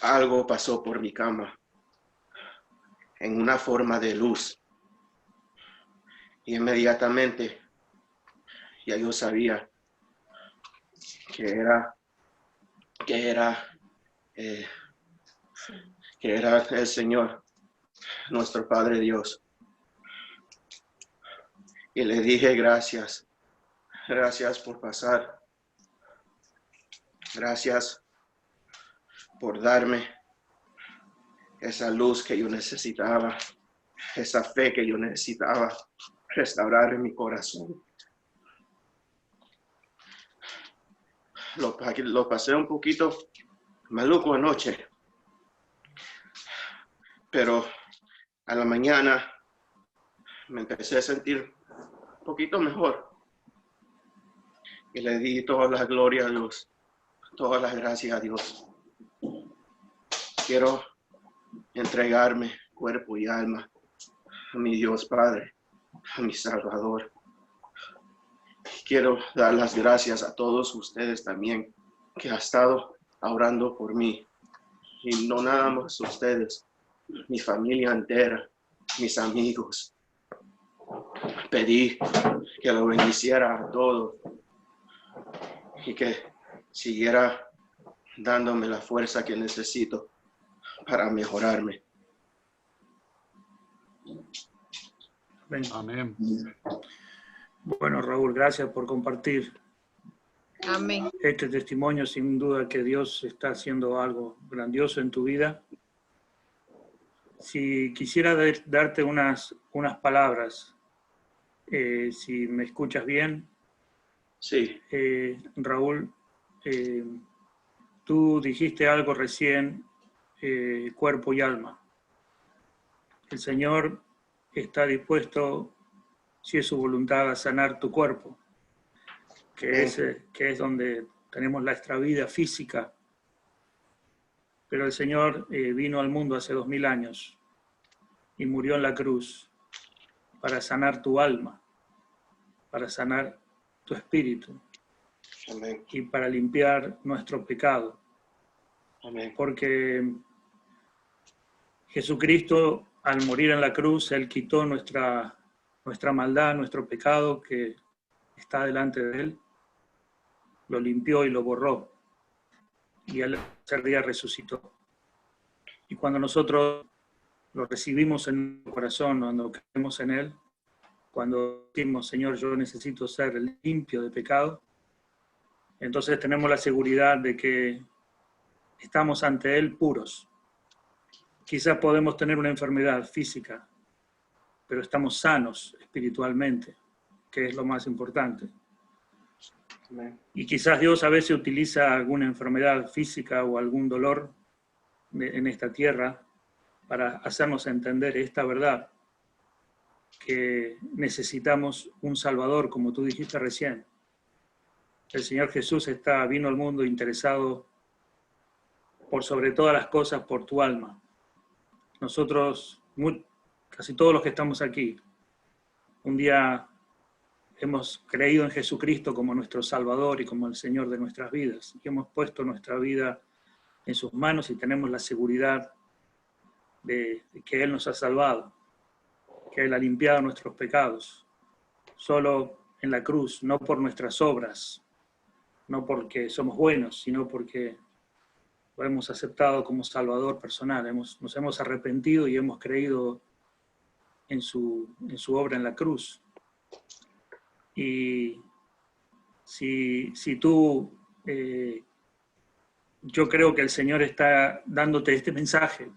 algo pasó por mi cama en una forma de luz. Y inmediatamente ya yo sabía que era el Señor, nuestro Padre Dios. Y le dije gracias por pasar. Gracias por darme esa luz que yo necesitaba, esa fe que yo necesitaba restaurar en mi corazón. Lo pasé un poquito maluco anoche, pero a la mañana me empecé a sentir un poquito mejor. Y le di toda la gloria a Dios, todas las gracias a Dios. Quiero entregarme cuerpo y alma a mi Dios Padre, a mi Salvador. Quiero dar las gracias a todos ustedes también que han estado orando por mí. Y no nada más ustedes, mi familia entera, mis amigos. Pedí que lo bendiciera a todos y que siguiera dándome la fuerza que necesito para mejorarme. Amén. Bueno, Raúl, gracias por compartir. Amén. Este testimonio, sin duda que Dios está haciendo algo grandioso en tu vida. Si quisiera darte unas palabras, si me escuchas bien. Sí. Raúl, tú dijiste algo recién, cuerpo y alma. El Señor está dispuesto, si es su voluntad, a sanar tu cuerpo, que es donde tenemos nuestra vida física. Pero el Señor vino al mundo hace 2000 años y murió en la cruz para sanar tu alma, para sanar tu espíritu. Amén. Y para limpiar nuestro pecado. Amén. Porque Jesucristo, al morir en la cruz, Él quitó nuestra maldad, nuestro pecado que está delante de Él, lo limpió y lo borró. Y al tercer día resucitó. Y cuando nosotros lo recibimos en nuestro corazón, cuando creemos en Él, cuando decimos, Señor, yo necesito ser limpio de pecado, entonces tenemos la seguridad de que estamos ante Él puros. Quizás podemos tener una enfermedad física, pero estamos sanos espiritualmente, que es lo más importante. Amén. Y quizás Dios a veces utiliza alguna enfermedad física o algún dolor en esta tierra para hacernos entender esta verdad, que necesitamos un Salvador, como tú dijiste recién. El Señor Jesús vino al mundo interesado por sobre todas las cosas por tu alma. Nosotros, casi todos los que estamos aquí, un día hemos creído en Jesucristo como nuestro Salvador y como el Señor de nuestras vidas. Y hemos puesto nuestra vida en sus manos y tenemos la seguridad de que Él nos ha salvado, que Él ha limpiado nuestros pecados, solo en la cruz, no por nuestras obras, no porque somos buenos, sino porque lo hemos aceptado como Salvador personal. Nos hemos arrepentido y hemos creído en su obra en la cruz. Y si tú, yo creo que el Señor está dándote este mensaje.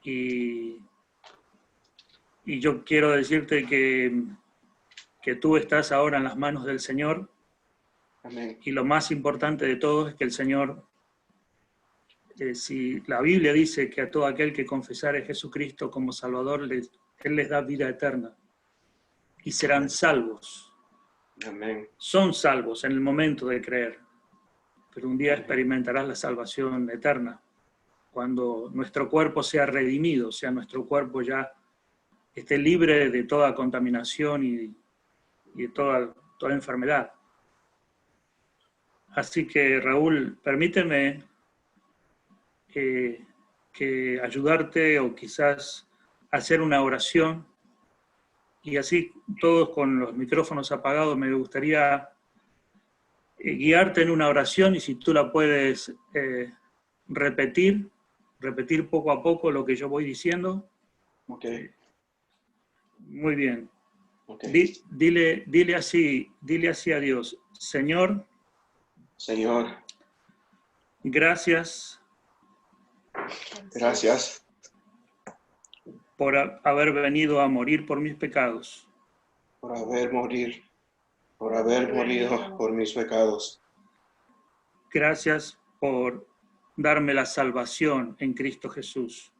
Y yo quiero decirte que tú estás ahora en las manos del Señor. Amén. Y lo más importante de todo es que el Señor, si la Biblia dice que a todo aquel que confesare a Jesucristo como Salvador, Él les da vida eterna y serán salvos. Amén. Son salvos en el momento de creer, pero un día experimentarás la salvación eterna cuando nuestro cuerpo sea redimido, o sea, nuestro cuerpo ya esté libre de toda contaminación y de toda enfermedad. Así que, Raúl, permíteme que ayudarte o quizás hacer una oración. Y así, todos con los micrófonos apagados, me gustaría guiarte en una oración, y si tú la puedes repetir poco a poco lo que yo voy diciendo. Ok. Muy bien. Okay. Dile así a Dios: Señor, gracias por haber venido a morir por mis pecados. Por haber morido por mis pecados. Gracias por darme la salvación en Cristo Jesús.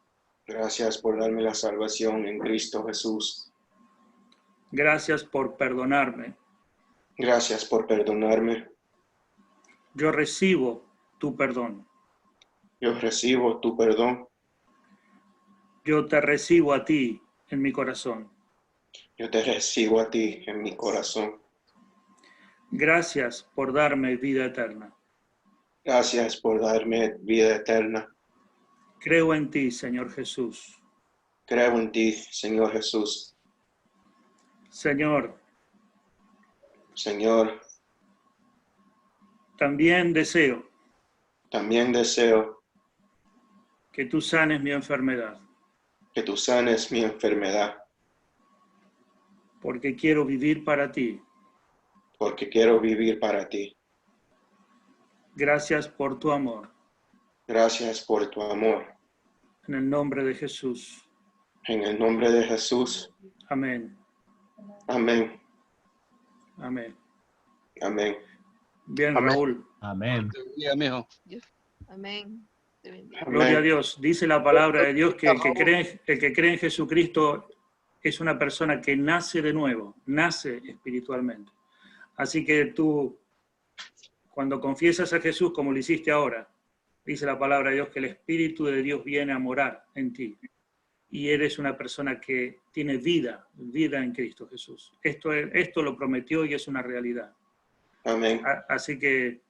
Gracias por darme la salvación en Cristo Jesús. Gracias por perdonarme. Gracias por perdonarme. Yo recibo tu perdón. Yo recibo tu perdón. Yo te recibo a ti en mi corazón. Yo te recibo a ti en mi corazón. Gracias por darme vida eterna. Gracias por darme vida eterna. Creo en ti, Señor Jesús. Creo en ti, Señor Jesús. Señor, también deseo que tú sanes mi enfermedad. Que tú sanes mi enfermedad. Porque quiero vivir para ti. Porque quiero vivir para ti. Gracias por tu amor. Gracias por tu amor. En el nombre de Jesús. En el nombre de Jesús. Amén. Amén. Amén. Amén. Bien, Amén. Raúl. Amén. Amén. Gloria a Dios. Dice la palabra de Dios que el que cree en Jesucristo es una persona que nace de nuevo, nace espiritualmente. Así que tú, cuando confiesas a Jesús como lo hiciste ahora, dice la palabra de Dios que el Espíritu de Dios viene a morar en ti. Y eres una persona que tiene vida en Cristo Jesús. Esto lo prometió y es una realidad. Amén. Así que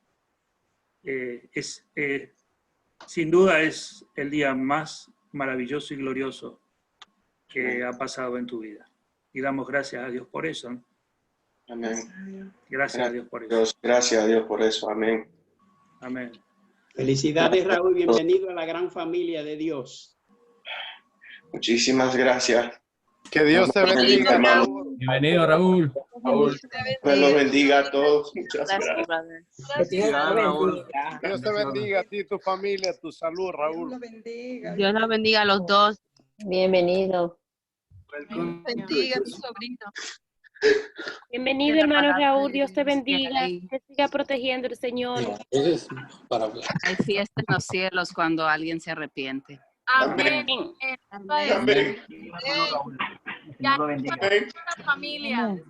sin duda es el día más maravilloso y glorioso que ha pasado en tu vida. Y damos gracias a Dios por eso, ¿no? Amén. Gracias a Dios por eso. Gracias a Dios por eso. Amén. Amén. Felicidades, Raúl. Bienvenido a la gran familia de Dios. Muchísimas gracias. Que Dios te bendiga, hermano. Bienvenido, Raúl. Dios los bendiga a todos. Muchas gracias. Dios te bendiga a ti y tu familia, tu salud, Raúl. Dios los bendiga a los dos. Bienvenido. Bendiga a tu sobrino. Bienvenido, hermano Raúl. Dios te bendiga. Te siga protegiendo el Señor. Hay fiesta en los cielos cuando alguien se arrepiente. Amén. Amén. Familia.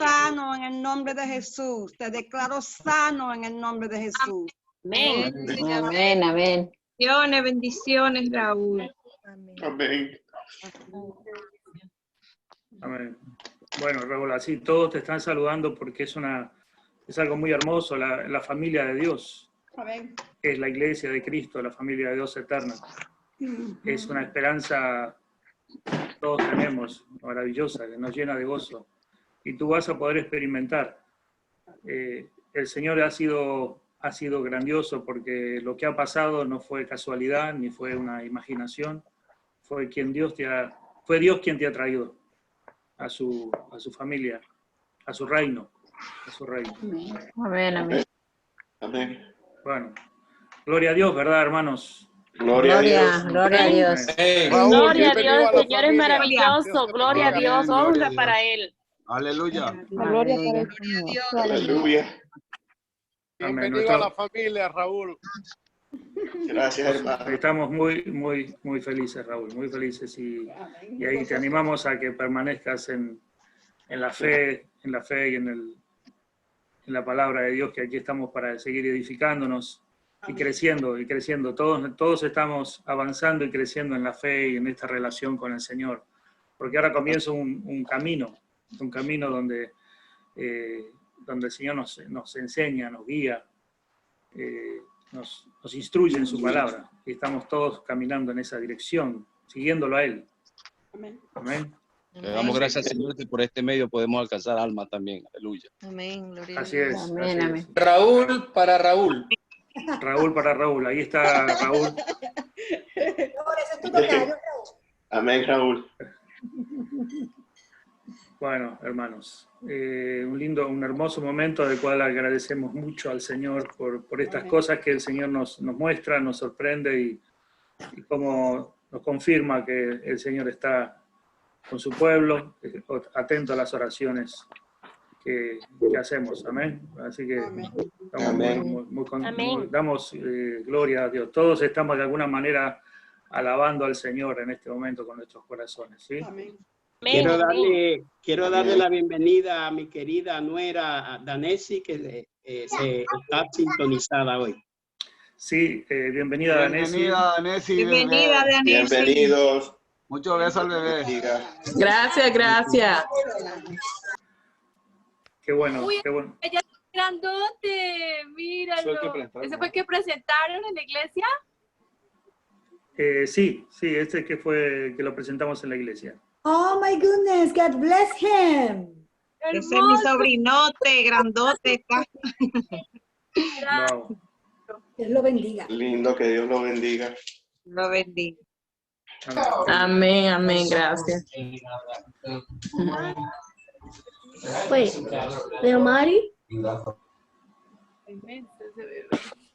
Sano en el nombre de Jesús. Te declaro sano en el nombre de Jesús. Amén. Amén. Amén. Bendiciones, Raúl. Amén. Amén. Bueno, Raúl, así todos te están saludando porque es algo muy hermoso, la familia de Dios. Amén. Es la iglesia de Cristo, la familia de Dios eterna. Es una esperanza que todos tenemos, maravillosa, que nos llena de gozo. Y tú vas a poder experimentar. El Señor ha sido grandioso porque lo que ha pasado no fue casualidad, ni fue una imaginación. Fue Dios quien te ha traído a su familia, a su reino. Amén. Amén. Amén. Bueno, gloria a Dios, ¿verdad, hermanos? Gloria a Dios. Gloria a Dios. Raúl, Gloria a bienvenido Dios, a la Señor es familia. maravilloso. Gloria a Dios, honra para Él. Aleluya. Gloria para el Señor. Aleluya. Bienvenido a la familia, Raúl. Gracias, hermano. Estamos muy felices, Raúl, muy felices. Y ahí te animamos a que permanezcas en la fe y en la palabra de Dios, que aquí estamos para seguir edificándonos y creciendo. Todos estamos avanzando y creciendo en la fe y en esta relación con el Señor. Porque ahora comienza un camino donde el Señor nos enseña, nos guía. nos instruye en su palabra. Y estamos todos caminando en esa dirección, siguiéndolo a Él. Amén. Amén. Le damos gracias al Señor que por este medio podemos alcanzar almas también. Aleluya. Amén, gloria a Así Dios. es. Amén, así amén. es. Raúl para Raúl. Raúl para Raúl. Ahí está Raúl. Amén, Raúl. Bueno, hermanos, un hermoso momento del cual agradecemos mucho al Señor por estas cosas que el Señor nos muestra, nos sorprende y cómo nos confirma que el Señor está con su pueblo, atento a las oraciones que hacemos. Amén. Así que damos gloria a Dios. Todos estamos de alguna manera alabando al Señor en este momento con nuestros corazones. ¿Sí? Amén. Quiero darle la bienvenida a mi querida nuera Danesi, que se está sintonizada hoy. Sí, bienvenida Danesi. Bienvenida Danesi. Bienvenida, Danesi. Bienvenidos. Muchos besos al bebé. Gracias, gracias. Qué bueno, Uy, qué bueno. ella es grandote, míralo. ¿Ese fue el que presentaron en la iglesia? Sí, este que lo presentamos en la iglesia. Oh my goodness, God bless him. Ese es mi sobrinote, grandote. Está. Wow. Dios lo bendiga. Lindo, que Dios lo bendiga. Lo bendiga. Amén, amén, gracias. Wait, Leo Mari?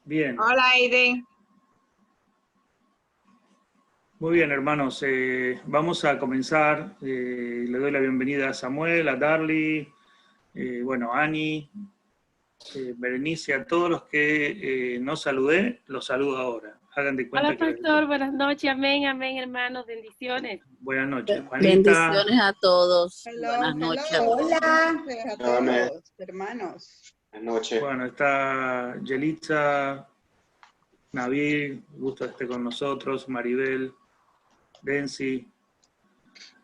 Bien. Hola, Aiden. Muy bien, hermanos. Vamos a comenzar. Le doy la bienvenida a Samuel, a Darly, a Ani, Berenice, a todos los que no saludé, los saludo ahora. Hagan de cuenta. Hola, pastor. Buenas noches. Amén, amén, hermanos. Bendiciones. Buenas noches. Juanita. Bendiciones a todos. Buenas noches. Hola. A todos, Amén. hermanos. Buenas noches. Bueno, está Yelitza, Nabil, gusto que esté con nosotros, Maribel, Densi.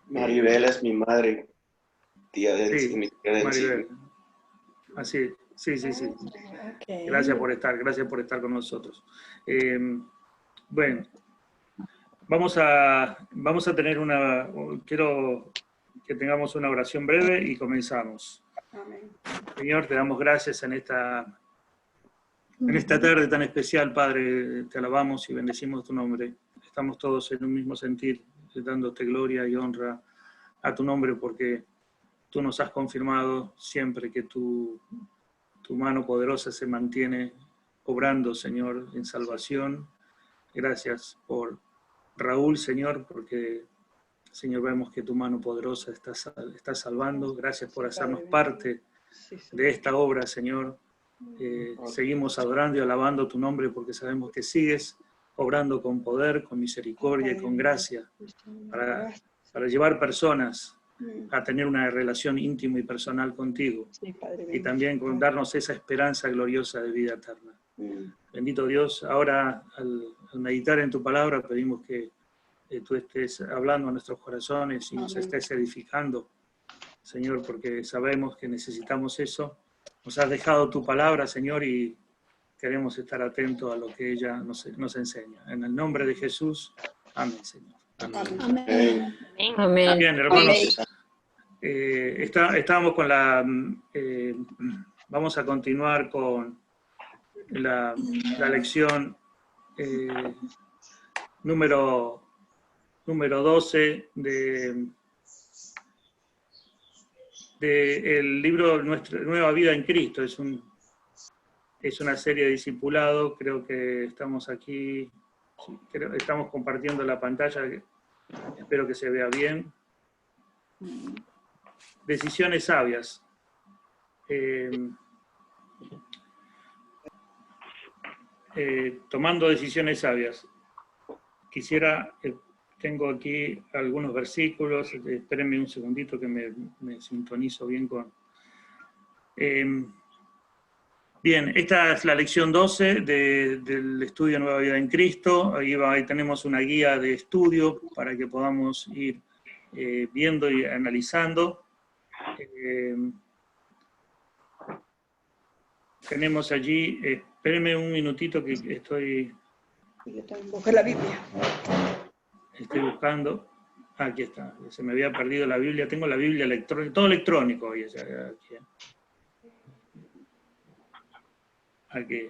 Maribel es mi madre. Tía Densi, Sí, mi tía Densi. Maribel. Así, sí. Okay. Gracias por estar con nosotros. Bueno, vamos a tener quiero que tengamos una oración breve y comenzamos. Amén. Señor, te damos gracias en esta tarde tan especial, Padre. Te alabamos y bendecimos tu nombre. Estamos todos en un mismo sentir, dándote gloria y honra a tu nombre, porque tú nos has confirmado siempre que tu mano poderosa se mantiene obrando, Señor, en salvación. Gracias por Raúl, Señor, porque, Señor, vemos que tu mano poderosa está salvando. Gracias por hacernos parte de esta obra, Señor. Seguimos adorando y alabando tu nombre porque sabemos que sigues obrando con poder, con misericordia y con gracia para llevar personas a tener una relación íntima y personal contigo, y también con darnos esa esperanza gloriosa de vida eterna. Bendito Dios, ahora al meditar en tu palabra pedimos que tú estés hablando a nuestros corazones y nos estés edificando, Señor, porque sabemos que necesitamos eso. Nos has dejado tu palabra, Señor, y queremos estar atentos a lo que ella nos enseña. En el nombre de Jesús, amén, Señor. Amén. Amén. Bien, hermanos, estábamos con vamos a continuar con la lección número 12 del libro Nuestra Nueva Vida en Cristo. Es una serie de discipulado. Creo que estamos aquí, estamos compartiendo la pantalla, espero que se vea bien. Decisiones sabias. Tomando decisiones sabias. Tengo aquí algunos versículos, espérenme un segundito que me sintonizo bien con... Bien, esta es la lección 12 del estudio Nueva Vida en Cristo. Ahí tenemos una guía de estudio para que podamos ir viendo y analizando. tenemos allí, espérenme un minutito que estoy... Yo también busqué la Biblia. Estoy buscando. Aquí está. Se me había perdido la Biblia. Tengo la Biblia electrónica, todo electrónico hoy. Aquí.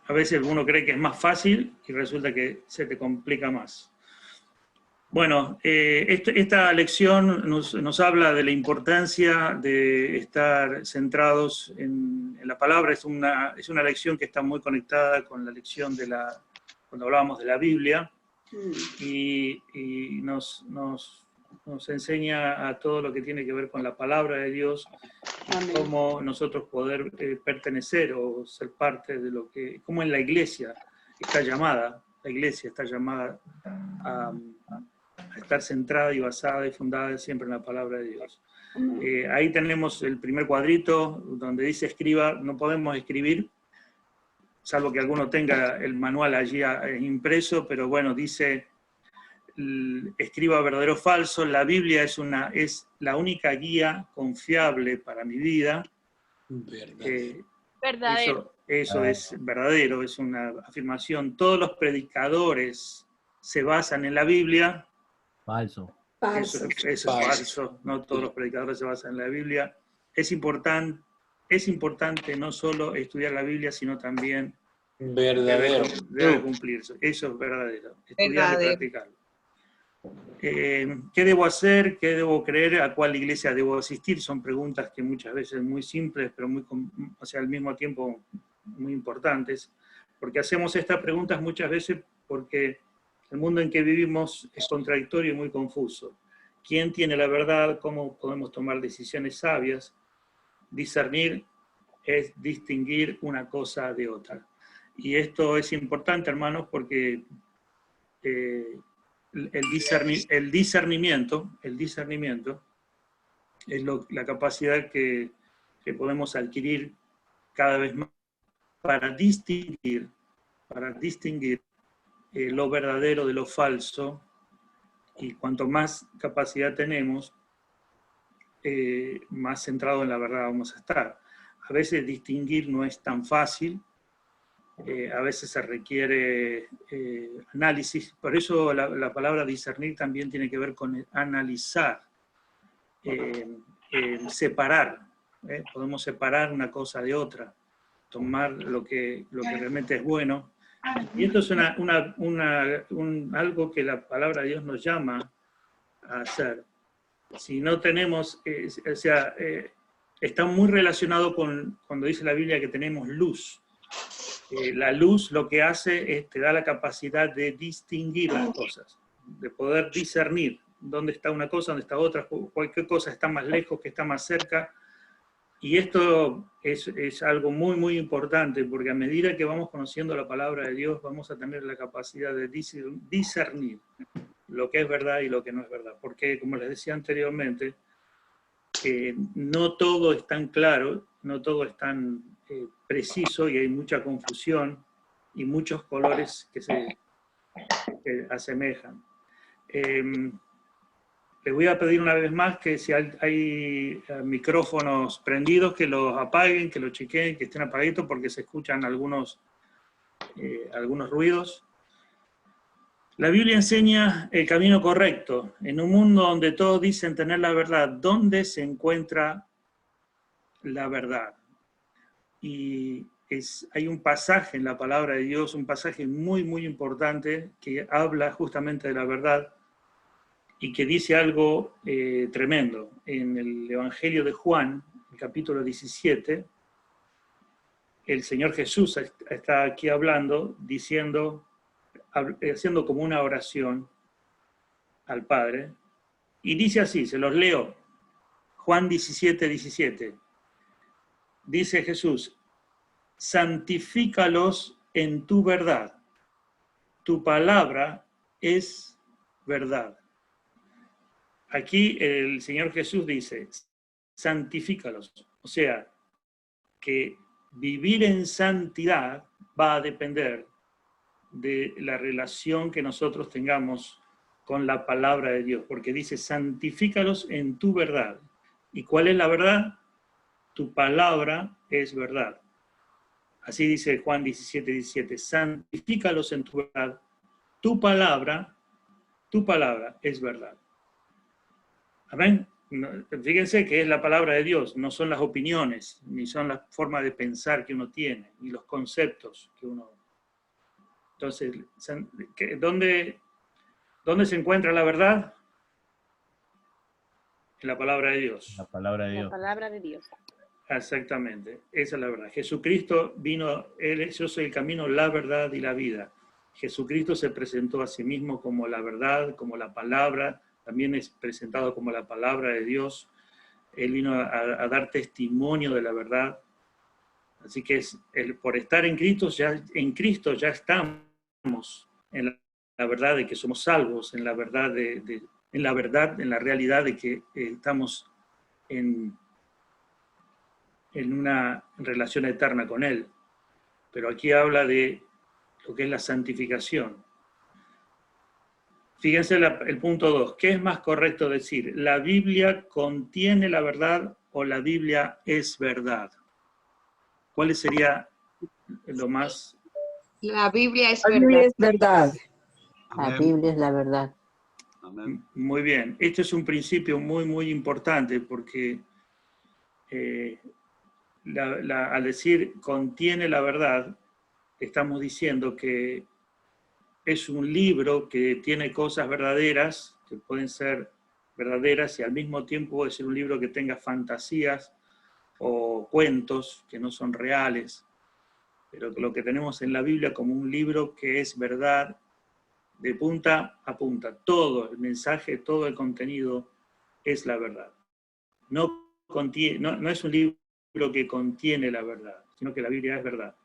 A veces uno cree que es más fácil y resulta que se te complica más. Bueno, esta lección nos habla de la importancia de estar centrados en la palabra. Es una lección que está muy conectada con la lección cuando hablábamos de la Biblia, y nos enseña a todo lo que tiene que ver con la palabra de Dios, y cómo nosotros poder pertenecer o ser parte de lo que, como en la iglesia está llamada, a estar centrada y basada y fundada siempre en la palabra de Dios. Ahí tenemos el primer cuadrito donde dice escriba. No podemos escribir, salvo que alguno tenga el manual allí impreso, pero bueno, dice escriba verdadero o falso. La Biblia es la única guía confiable para mi vida. Verdadero. Eso es verdadero, es una afirmación. Todos los predicadores se basan en la Biblia. Falso. Eso es falso. No todos los predicadores se basan en la Biblia. Es importante no solo estudiar la Biblia, sino también verdadero. Debe cumplirse. Eso es verdadero. Estudiar y practicarlo. ¿Qué debo hacer? ¿Qué debo creer? ¿A cuál iglesia debo asistir? Son preguntas que muchas veces muy simples, pero al mismo tiempo muy importantes. Porque hacemos estas preguntas muchas veces porque el mundo en que vivimos es contradictorio y muy confuso. ¿Quién tiene la verdad? ¿Cómo podemos tomar decisiones sabias? Discernir es distinguir una cosa de otra. Y esto es importante, hermanos, porque el discernimiento es la capacidad que podemos adquirir cada vez más para distinguir lo verdadero de lo falso, y cuanto más capacidad tenemos, más centrado en la verdad vamos a estar. A veces distinguir no es tan fácil, a veces se requiere análisis, por eso la palabra discernir también tiene que ver con analizar, separar, podemos separar una cosa de otra, tomar lo que realmente es bueno. Y esto es algo que la palabra de Dios nos llama a hacer. Si no tenemos, está muy relacionado con cuando dice la Biblia que tenemos luz. La luz lo que hace es te da la capacidad de distinguir las cosas, de poder discernir dónde está una cosa, dónde está otra, cualquier cosa está más lejos, que está más cerca. Y esto es algo muy, muy importante, porque a medida que vamos conociendo la palabra de Dios, vamos a tener la capacidad de discernir lo que es verdad y lo que no es verdad. Porque, como les decía anteriormente, no todo es tan claro, no todo es tan preciso, y hay mucha confusión y muchos colores que se asemejan. Les voy a pedir una vez más que si hay micrófonos prendidos, que los apaguen, que los chequeen, que estén apagaditos, porque se escuchan algunos ruidos. La Biblia enseña el camino correcto. En un mundo donde todos dicen tener la verdad, ¿dónde se encuentra la verdad? Y hay un pasaje en la palabra de Dios, un pasaje muy, muy importante, que habla justamente de la verdad, y que dice algo tremendo. En el Evangelio de Juan, el capítulo 17, el Señor Jesús está aquí hablando, haciendo como una oración al Padre, y dice así, se los leo, Juan 17, 17. Dice Jesús: santifícalos en tu verdad, tu palabra es verdad. Aquí el Señor Jesús dice, santifícalos. O sea, que vivir en santidad va a depender de la relación que nosotros tengamos con la palabra de Dios. Porque dice, santifícalos en tu verdad. ¿Y cuál es la verdad? tu palabra es verdad. Así dice Juan 17:17, santifícalos en tu verdad, tu palabra es verdad. Amén. Fíjense que es la palabra de Dios, no son las opiniones, ni son las formas de pensar que uno tiene, ni los conceptos que uno... Entonces, ¿dónde se encuentra la verdad? En la palabra de Dios. La palabra de Dios. La palabra de Dios. Exactamente, esa es la verdad. Jesucristo vino, yo soy el camino, la verdad y la vida. Jesucristo se presentó a sí mismo como la verdad, como la palabra, también es presentado como la palabra de Dios. Él vino a dar testimonio de la verdad. Así que por estar en Cristo ya estamos en la verdad de que somos salvos, en la verdad en la realidad de que estamos en una relación eterna con Él. Pero aquí habla de lo que es la santificación. Fíjense el punto 2. ¿Qué es más correcto decir? ¿La Biblia contiene la verdad o la Biblia es verdad? ¿Cuál sería lo más? La Biblia es La Biblia verdad. es verdad. La Biblia es la verdad. Amén. Muy bien. Este es un principio muy, muy importante porque al decir contiene la verdad, estamos diciendo que es un libro que tiene cosas verdaderas, que pueden ser verdaderas, y al mismo tiempo puede ser un libro que tenga fantasías o cuentos que no son reales, pero lo que tenemos en la Biblia como un libro que es verdad de punta a punta. Todo el mensaje, todo el contenido es la verdad. No es un libro que contiene la verdad, sino que la Biblia es verdad.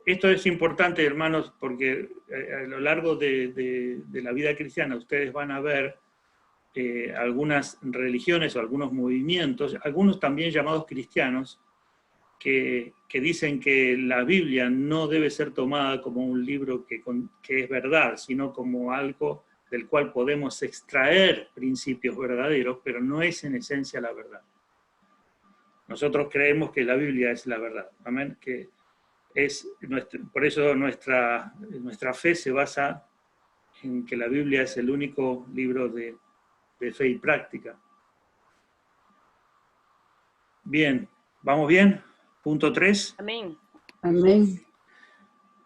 Esto es importante, hermanos, porque a lo largo de la vida cristiana ustedes van a ver algunas religiones o algunos movimientos, algunos también llamados cristianos, que dicen que la Biblia no debe ser tomada como un libro que es verdad, sino como algo del cual podemos extraer principios verdaderos, pero no es en esencia la verdad. Nosotros creemos que la Biblia es la verdad. Amén. Por eso nuestra fe se basa en que la Biblia es el único libro de fe y práctica. Bien, ¿vamos bien? Punto 3. Amén. Amén.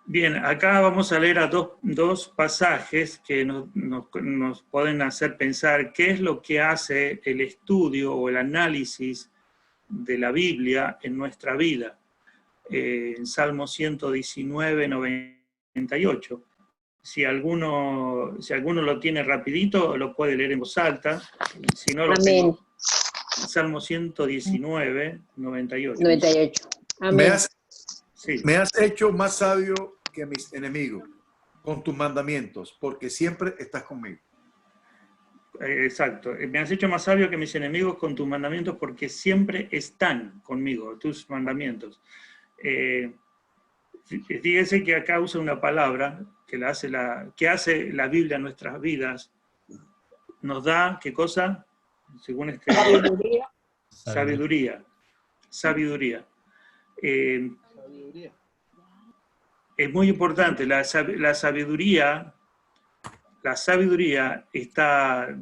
Bien, acá vamos a leer dos pasajes que nos pueden hacer pensar qué es lo que hace el estudio o el análisis de la Biblia en nuestra vida. En Salmo 119, 98. Si alguno lo tiene rapidito, lo puede leer en voz alta. Si no, lo tengo. Salmo 119, 98. 98. Amén. Me has hecho más sabio que mis enemigos con tus mandamientos, porque siempre estás conmigo. Exacto. Me has hecho más sabio que mis enemigos con tus mandamientos, porque siempre están conmigo, tus mandamientos. Fíjense que acá usa una palabra que hace la Biblia en nuestras vidas. Nos da, ¿qué cosa? Según este... Sabiduría. Es muy importante, la sabiduría está,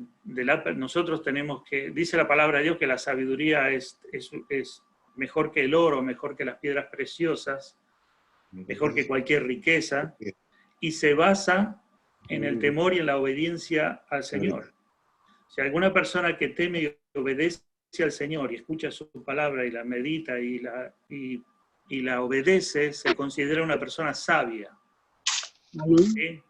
nosotros tenemos que, dice la palabra de Dios que la sabiduría es mejor que el oro, mejor que las piedras preciosas, mejor que cualquier riqueza, y se basa en el temor y en la obediencia al Señor. Si alguna persona que teme y obedece al Señor y escucha su palabra y la medita y la obedece, se considera una persona sabia. ¿Sí?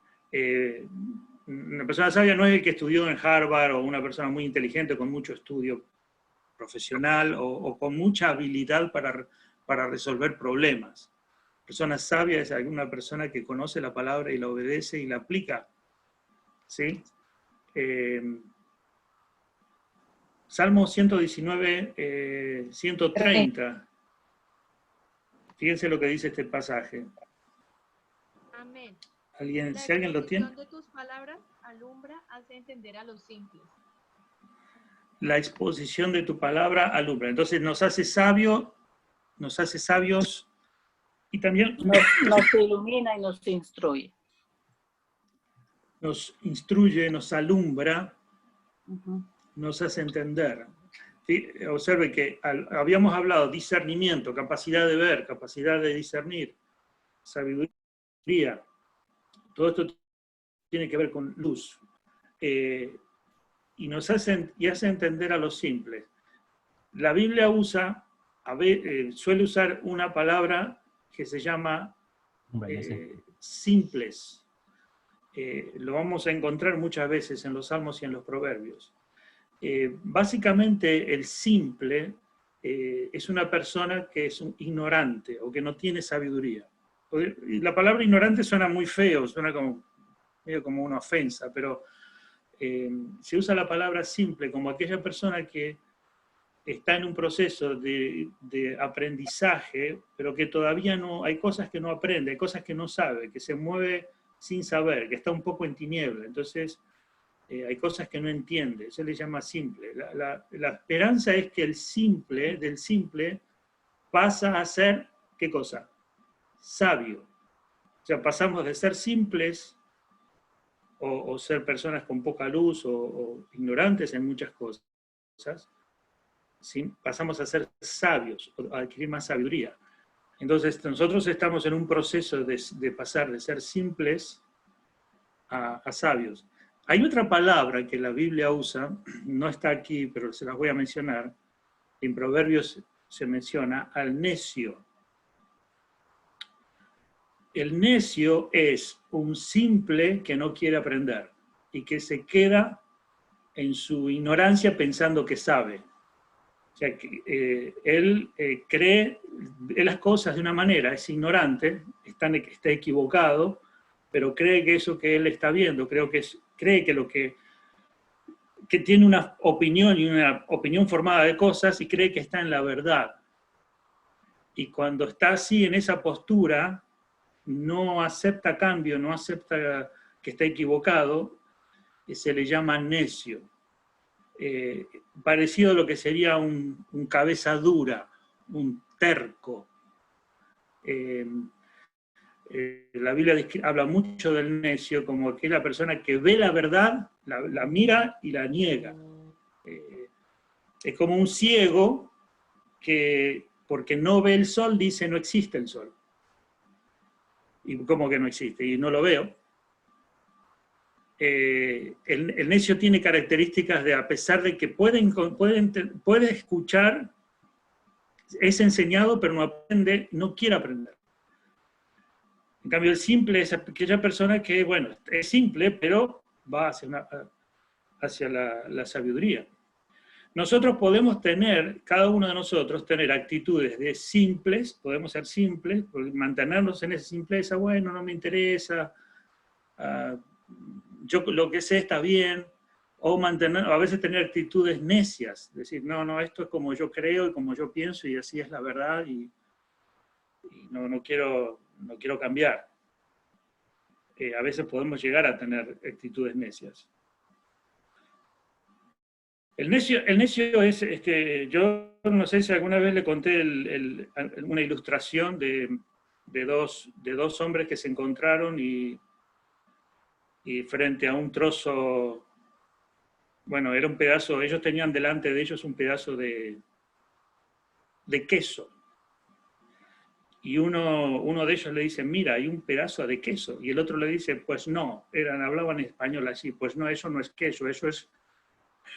Una persona sabia no es el que estudió en Harvard o una persona muy inteligente con mucho estudio profesional o con mucha habilidad para resolver problemas. Persona sabia es alguna persona que conoce la palabra y la obedece y la aplica. ¿Sí? Salmo 119, 130. Fíjense lo que dice este pasaje. Amén. Si alguien lo tiene. La exposición de tus palabras alumbra, hace entender a los simples. La exposición de tu palabra alumbra. Entonces nos hace sabio nos hace sabios y también nos ilumina y nos instruye. Nos instruye, nos alumbra, nos hace entender. ¿Sí? Observe que habíamos hablado discernimiento, capacidad de ver, capacidad de discernir, sabiduría. Todo esto tiene que ver con luz. Y nos hace entender a los simples. La Biblia suele usar una palabra que se llama simples. Lo vamos a encontrar muchas veces en los Salmos y en los Proverbios. Básicamente el simple es una persona que es un ignorante o que no tiene sabiduría. Y la palabra ignorante suena muy feo, suena medio como una ofensa, pero se usa la palabra simple como aquella persona que está en un proceso de aprendizaje, pero que todavía no, hay cosas que no aprende, hay cosas que no sabe, que se mueve sin saber, que está un poco en tiniebla. Entonces, hay cosas que no entiende, eso le llama simple. La esperanza es que del simple, pasa a ser, ¿qué cosa? Sabio. O sea, pasamos de ser simples o ser personas con poca luz o ignorantes en muchas cosas, ¿sí? Pasamos a ser sabios, a adquirir más sabiduría. Entonces, nosotros estamos en un proceso de pasar de ser simples a sabios. Hay otra palabra que la Biblia usa, no está aquí, pero se las voy a mencionar. En Proverbios se menciona al necio. El necio es un simple que no quiere aprender y que se queda en su ignorancia pensando que sabe. O sea, que él cree las cosas de una manera, es ignorante, está equivocado, pero cree que eso que él está viendo, cree que tiene una opinión y una opinión formada de cosas y cree que está en la verdad. Y cuando está así en esa postura, no acepta cambio, no acepta que está equivocado, se le llama necio. Parecido a lo que sería un cabeza dura, un terco. La Biblia habla mucho del necio como aquella persona que ve la verdad, la mira y la niega. Es como un ciego que porque no ve el sol dice no existe el sol. ¿Y cómo que no existe? Y no lo veo. El necio tiene características de, a pesar de que puede escuchar, es enseñado, pero no aprende, no quiere aprender. En cambio, el simple es aquella persona que, bueno, es simple, pero va hacia la sabiduría. Nosotros podemos tener, cada uno de nosotros, tener actitudes de simples, podemos ser simples, mantenernos en esa simpleza, bueno, no me interesa, yo lo que sé está bien, o a veces tener actitudes necias, decir, no, esto es como yo creo y como yo pienso y así es la verdad y no quiero cambiar. A veces podemos llegar a tener actitudes necias. El necio es, yo no sé si alguna vez le conté una ilustración de dos hombres que se encontraron y frente a un trozo, bueno, era un pedazo, ellos tenían delante de ellos un pedazo de queso. Y uno de ellos le dice, mira, hay un pedazo de queso. Y el otro le dice, pues no, hablaban español así, pues no, eso no es queso, eso es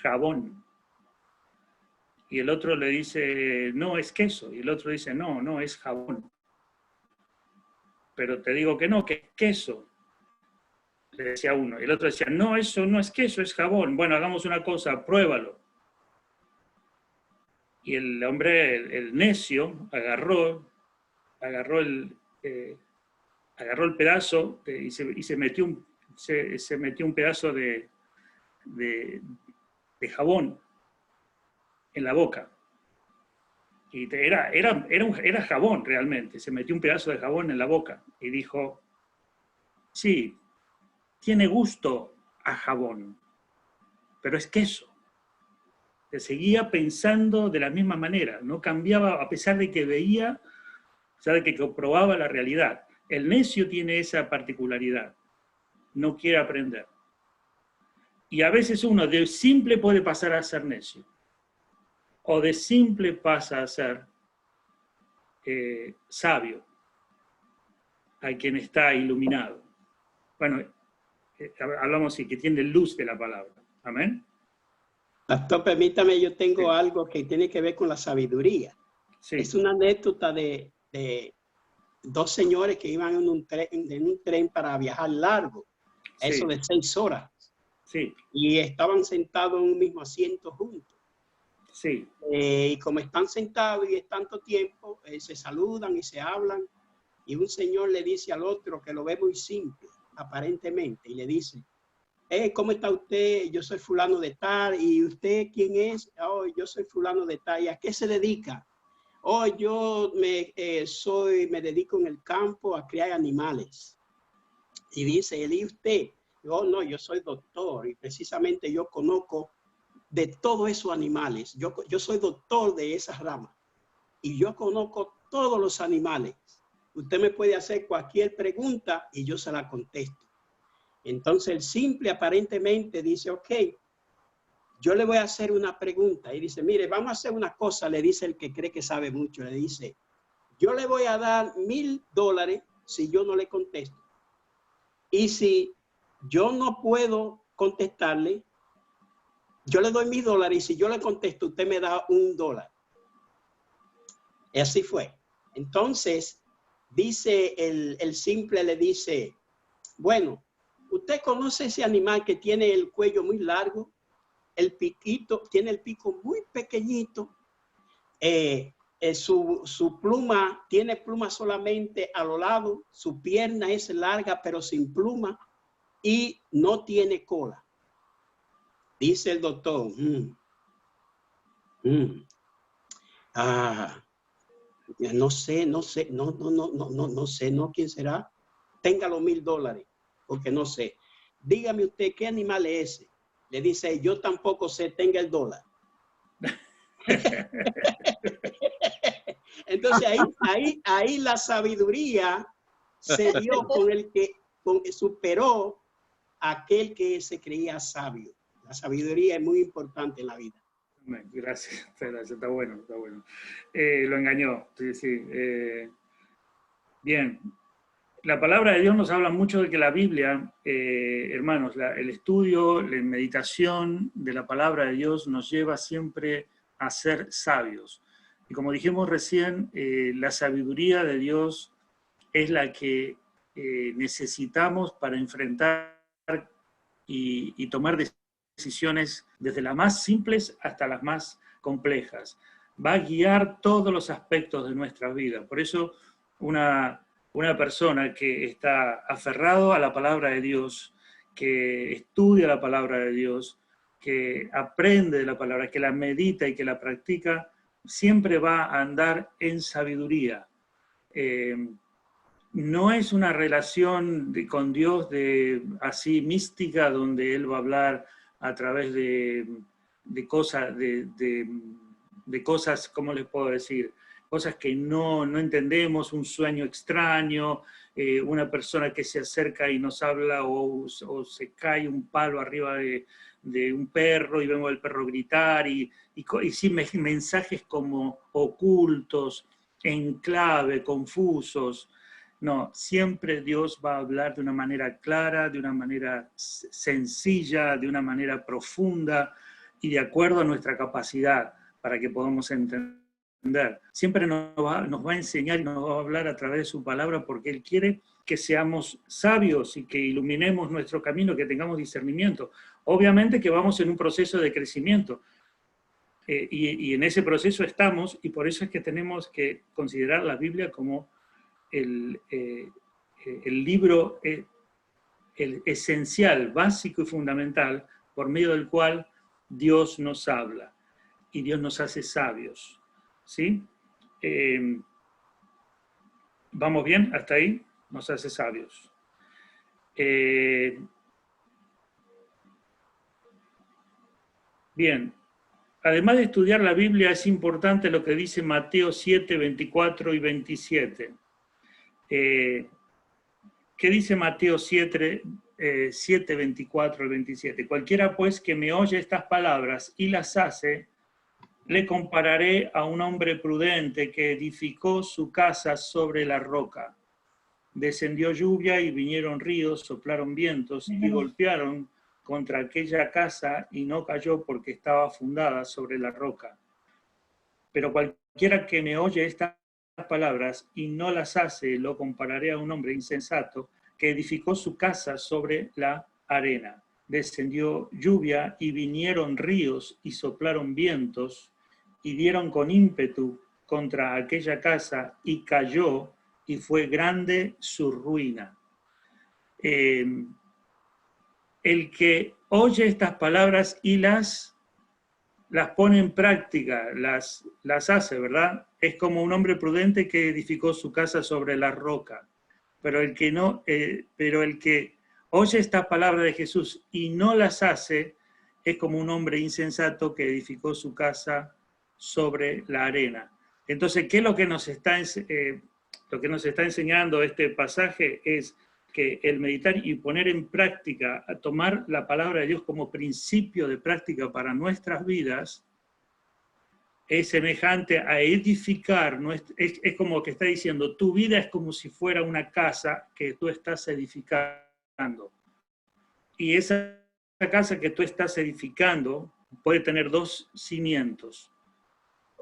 jabón. Y el otro le dice, no, es queso. Y el otro dice, no, es jabón. Pero te digo que no, que es queso. Le decía uno. Y el otro decía, no, eso no es queso, es jabón. Bueno, hagamos una cosa, pruébalo. Y el hombre, el necio, agarró el pedazo y se metió un pedazo de jabón en la boca. Y era jabón realmente, se metió un pedazo de jabón en la boca y dijo, sí, tiene gusto a jabón, pero es queso. que seguía pensando de la misma manera, no cambiaba a pesar de que veía, a pesar de que comprobaba la realidad. El necio tiene esa particularidad, no quiere aprender. Y a veces uno de simple puede pasar a ser necio, o de simple pasa a ser sabio, a quien está iluminado. Bueno, hablamos así, que tiene luz de la palabra. Amén. Pastor, permítame, yo tengo algo que tiene que ver con la sabiduría. Sí. Es una anécdota de dos señores que iban en un tren para viajar largo, Sí. eso de 6 horas. Sí. Y estaban sentados en un mismo asiento juntos. Sí. Y como están sentados y es tanto tiempo, se saludan y se hablan. Y un señor le dice al otro, que lo ve muy simple, aparentemente, y le dice, ¿cómo está usted? Yo soy fulano de tal. ¿Y usted quién es? Oh, yo soy fulano de tal. ¿Y a qué se dedica? Oh, yo me dedico en el campo a criar animales. Y dice él, ¿y usted? Oh, no, yo soy doctor y precisamente yo conozco de todos esos animales. Yo soy doctor de esas ramas y yo conozco todos los animales. Usted me puede hacer cualquier pregunta y yo se la contesto. Entonces el simple aparentemente dice, ok, yo le voy a hacer una pregunta. Y dice, mire, vamos a hacer una cosa, le dice el que cree que sabe mucho. Le dice, yo le voy a dar $1000 si yo no le contesto. Y si yo no puedo contestarle, yo le doy $1000 y si yo le contesto, usted me da $1. Y así fue. Entonces, dice el simple, le dice, bueno, ¿usted conoce ese animal que tiene el cuello muy largo? El piquito, tiene el pico muy pequeñito. Su pluma, tiene pluma solamente a los lados. Su pierna es larga, pero sin pluma. Y no tiene cola. Dice el doctor, no sé, no, ¿quién será? Tenga los $1000, porque no sé. Dígame usted, ¿qué animal es ese? Le dice, yo tampoco sé, tenga el $1. Entonces ahí la sabiduría se dio con el que superó a aquel que se creía sabio. La sabiduría es muy importante en la vida. Gracias, está bueno, está bueno. Lo engañó, sí. Bien, la palabra de Dios nos habla mucho de que la Biblia, hermanos, el estudio, la meditación de la palabra de Dios nos lleva siempre a ser sabios. Y como dijimos recién, la sabiduría de Dios es la que necesitamos para enfrentar y tomar decisiones desde las más simples hasta las más complejas. Va a guiar todos los aspectos de nuestra vida. Por eso una persona que está aferrado a la palabra de Dios, que estudia la palabra de Dios, que aprende de la palabra, que la medita y que la practica, siempre va a andar en sabiduría. No es una relación con Dios así mística, donde Él va a hablar a través de cosas, de cosas, ¿cómo les puedo decir? Cosas que no entendemos, un sueño extraño, una persona que se acerca y nos habla o se cae un palo arriba de un perro y vemos al perro gritar y sí, mensajes como ocultos, en clave, confusos. No, siempre Dios va a hablar de una manera clara, de una manera sencilla, de una manera profunda y de acuerdo a nuestra capacidad para que podamos entender. Siempre nos va a enseñar y nos va a hablar a través de su palabra porque Él quiere que seamos sabios y que iluminemos nuestro camino, que tengamos discernimiento. Obviamente que vamos en un proceso de crecimiento y en ese proceso estamos y por eso es que tenemos que considerar la Biblia como el libro el esencial, básico y fundamental por medio del cual Dios nos habla y Dios nos hace sabios. ¿Sí? ¿Vamos bien? ¿Hasta ahí? Nos hace sabios. Bien. además de estudiar la Biblia, es importante lo que dice Mateo 7, 24 y 27. ¿Qué dice Mateo 7, 24 y 27? Cualquiera pues que me oye estas palabras y las hace, le compararé a un hombre prudente que edificó su casa sobre la roca. Descendió lluvia y vinieron ríos, soplaron vientos y golpearon contra aquella casa y no cayó porque estaba fundada sobre la roca. Pero cualquiera que me oye estas palabras y no las hace, lo compararé a un hombre insensato que edificó su casa sobre la arena. Descendió lluvia y vinieron ríos y soplaron vientos y dieron con ímpetu contra aquella casa y cayó y fue grande su ruina. El que oye estas palabras y las pone en práctica, las hace, ¿verdad? Es como un hombre prudente que edificó su casa sobre la roca. Pero el que oye estas palabras de Jesús y no las hace, es como un hombre insensato que edificó su casa sobre la arena. Entonces, ¿qué es lo que nos está enseñando este pasaje? Es que el meditar y poner en práctica, a tomar la palabra de Dios como principio de práctica para nuestras vidas, es semejante a edificar, es como que está diciendo, tu vida es como si fuera una casa que tú estás edificando. Y esa casa que tú estás edificando puede tener dos cimientos.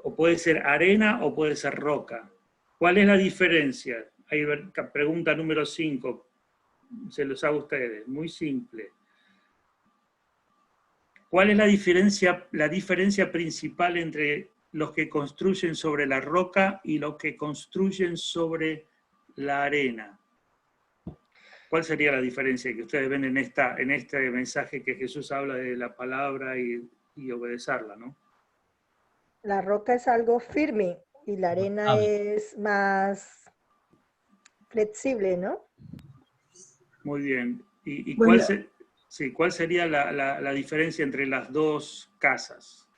O puede ser arena o puede ser roca. ¿Cuál es la diferencia? Ahí, pregunta número 5. Se los hago a ustedes. Muy simple. ¿Cuál es la diferencia principal entre los que construyen sobre la roca y los que construyen sobre la arena? ¿Cuál sería la diferencia que ustedes ven en este mensaje que Jesús habla de la palabra y obedecerla, ¿no? La roca es algo firme y la arena es más flexible, ¿no? Muy bien. ¿Y Bueno. cuál sería la diferencia entre las dos casas?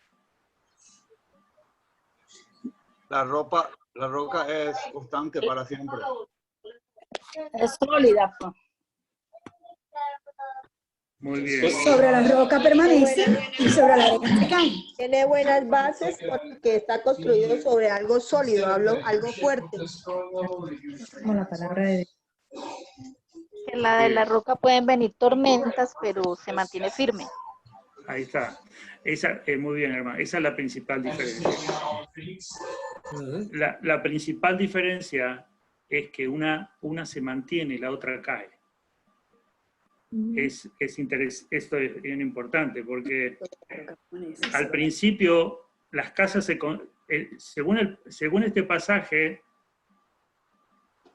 La roca es constante para siempre. Es sólida. Muy bien. Sobre la roca permanece y sobre la arena se cae. Tiene buenas bases porque está construido sobre algo sólido, algo fuerte. Como la palabra de Dios. En la de la roca pueden venir tormentas, pero se mantiene firme. Ahí está. Muy bien, hermano. Esa es la principal diferencia. La principal diferencia es que una se mantiene y la otra cae. Esto es bien importante porque al principio las casas según este pasaje,